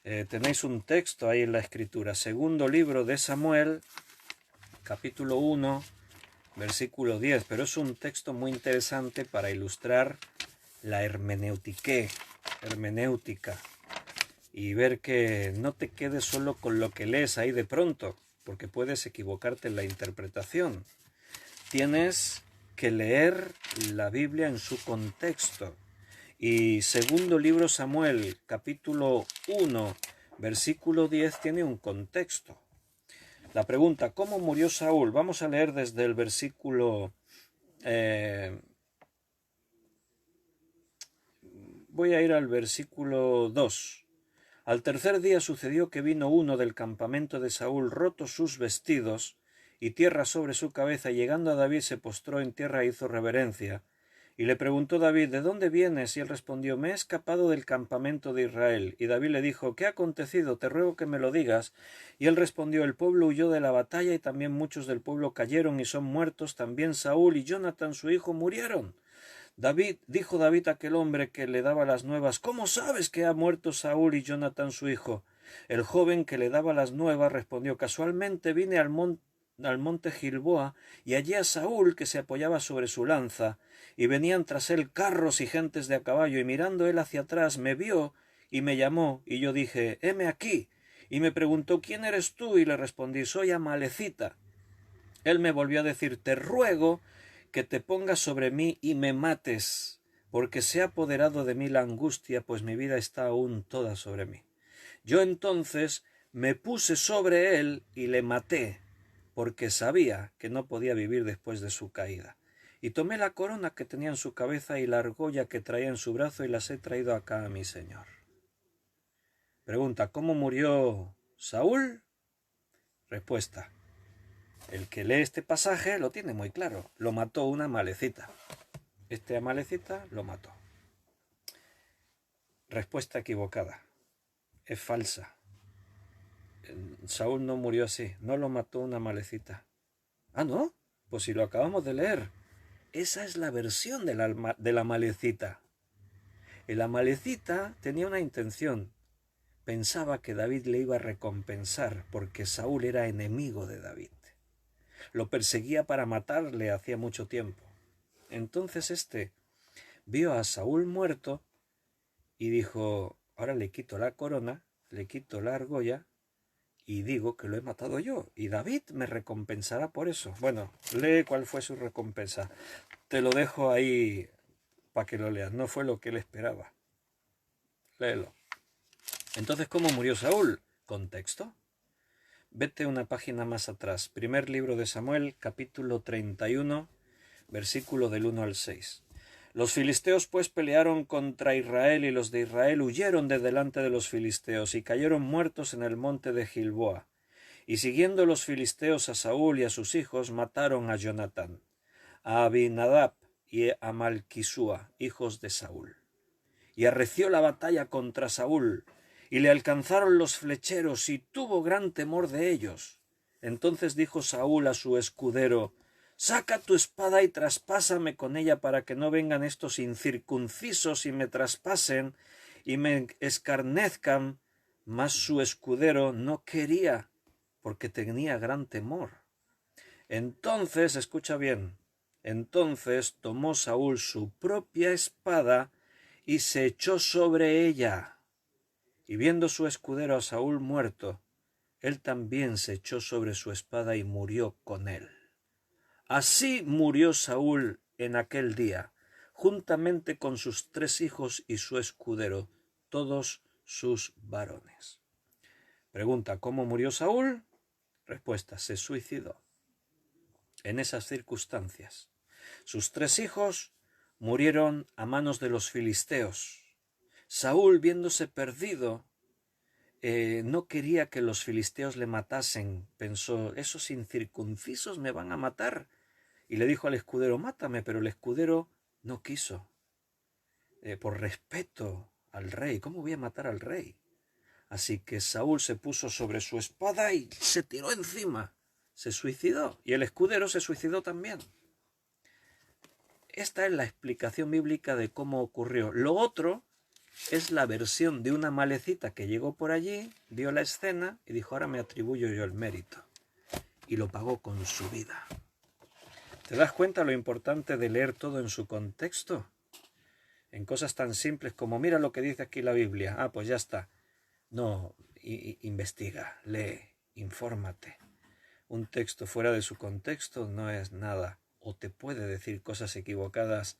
Tenéis un texto ahí en la escritura, segundo libro de Samuel, capítulo 1, versículo 10, pero es un texto muy interesante para ilustrar la hermenéutica y ver que no te quedes solo con lo que lees ahí de pronto, porque puedes equivocarte en la interpretación. Tienes que leer la Biblia en su contexto. Y segundo libro Samuel, capítulo 1, versículo 10, tiene un contexto. La pregunta, ¿cómo murió Saúl? Vamos a leer desde el versículo... voy a ir al versículo 2. Al tercer día sucedió que vino uno del campamento de Saúl, rotos sus vestidos y tierra sobre su cabeza, y llegando a David se postró en tierra e hizo reverencia. Y le preguntó David, ¿de dónde vienes? Y él respondió, me he escapado del campamento de Israel. Y David le dijo, ¿qué ha acontecido? Te ruego que me lo digas. Y él respondió, el pueblo huyó de la batalla y también muchos del pueblo cayeron y son muertos. También Saúl y Jonatán su hijo murieron. Dijo David a aquel hombre que le daba las nuevas, ¿cómo sabes que ha muerto Saúl y Jonatán su hijo? El joven que le daba las nuevas respondió, casualmente vine al monte Gilboa, y allí a Saúl que se apoyaba sobre su lanza, y venían tras él carros y gentes de a caballo, y mirando él hacia atrás me vio y me llamó, y yo dije, heme aquí, y me preguntó, ¿quién eres tú? Y le respondí, soy Amalecita. Él me volvió a decir, te ruego que te pongas sobre mí y me mates, porque se ha apoderado de mí la angustia, pues mi vida está aún toda sobre mí. Yo entonces me puse sobre él y le maté, porque sabía que no podía vivir después de su caída. Y tomé la corona que tenía en su cabeza y la argolla que traía en su brazo y las he traído acá a mi señor. Pregunta, ¿cómo murió Saúl? Respuesta, el que lee este pasaje lo tiene muy claro. Lo mató una Amalecita. Este Amalecita lo mató. Respuesta equivocada. Es falsa. Saúl no murió así. No lo mató una Amalecita. Ah, ¿no? Pues si lo acabamos de leer. Esa es la versión de la Amalecita. El Amalecita tenía una intención. Pensaba que David le iba a recompensar porque Saúl era enemigo de David. Lo perseguía para matarle hacía mucho tiempo. Entonces este vio a Saúl muerto y dijo, ahora le quito la corona, le quito la argolla y digo que lo he matado yo. Y David me recompensará por eso. Bueno, lee cuál fue su recompensa. Te lo dejo ahí para que lo leas. No fue lo que él esperaba. Léelo. Entonces, ¿cómo murió Saúl? Contexto. Vete una página más atrás. Primer libro de Samuel, capítulo 31, versículo del 1 al 6. Los filisteos pues pelearon contra Israel, y los de Israel huyeron de delante de los filisteos y cayeron muertos en el monte de Gilboa. Y siguiendo los filisteos a Saúl y a sus hijos, mataron a Jonatán, a Abinadab y a Malquisúa, hijos de Saúl. Y arreció la batalla contra Saúl, y le alcanzaron los flecheros, y tuvo gran temor de ellos. Entonces dijo Saúl a su escudero, saca tu espada y traspásame con ella para que no vengan estos incircuncisos y me traspasen y me escarnezcan. Mas su escudero no quería, porque tenía gran temor. Entonces, escucha bien, entonces tomó Saúl su propia espada y se echó sobre ella. Y viendo su escudero a Saúl muerto, él también se echó sobre su espada y murió con él. Así murió Saúl en aquel día, juntamente con sus 3 hijos y su escudero, todos sus varones. Pregunta, ¿cómo murió Saúl? Respuesta, se suicidó. En esas circunstancias, sus 3 hijos murieron a manos de los filisteos. Saúl, viéndose perdido, no quería que los filisteos le matasen. Pensó, esos incircuncisos me van a matar. Y le dijo al escudero, mátame, pero el escudero no quiso. Por respeto al rey, ¿cómo voy a matar al rey? Así que Saúl se puso sobre su espada y se tiró encima. Se suicidó. Y el escudero se suicidó también. esta es la explicación bíblica de cómo ocurrió. Lo otro es la versión de una malecita que llegó por allí, vio la escena y dijo, ahora me atribuyo yo el mérito. Y lo pagó con su vida. ¿Te das cuenta lo importante de leer todo en su contexto? En cosas tan simples como, mira lo que dice aquí la Biblia. Ah, pues ya está. No, investiga, lee, infórmate. Un texto fuera de su contexto no es nada. O te puede decir cosas equivocadas.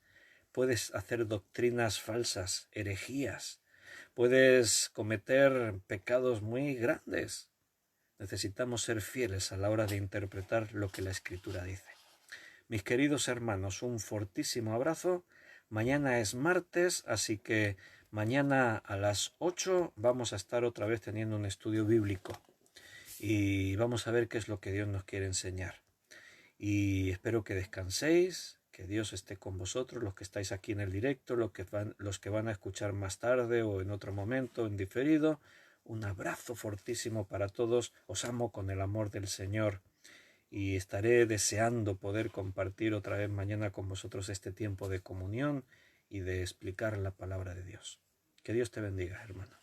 Puedes hacer doctrinas falsas, herejías. Puedes cometer pecados muy grandes. Necesitamos ser fieles a la hora de interpretar lo que la Escritura dice. Mis queridos hermanos, un fortísimo abrazo. Mañana es martes, así que mañana a las 8 vamos a estar otra vez teniendo un estudio bíblico. Y vamos a ver qué es lo que Dios nos quiere enseñar. Y espero que descanséis, que Dios esté con vosotros, los que estáis aquí en el directo, los que van a escuchar más tarde o en otro momento, en diferido. Un abrazo fortísimo para todos. Os amo con el amor del Señor. Y estaré deseando poder compartir otra vez mañana con vosotros este tiempo de comunión y de explicar la palabra de Dios. Que Dios te bendiga, hermano.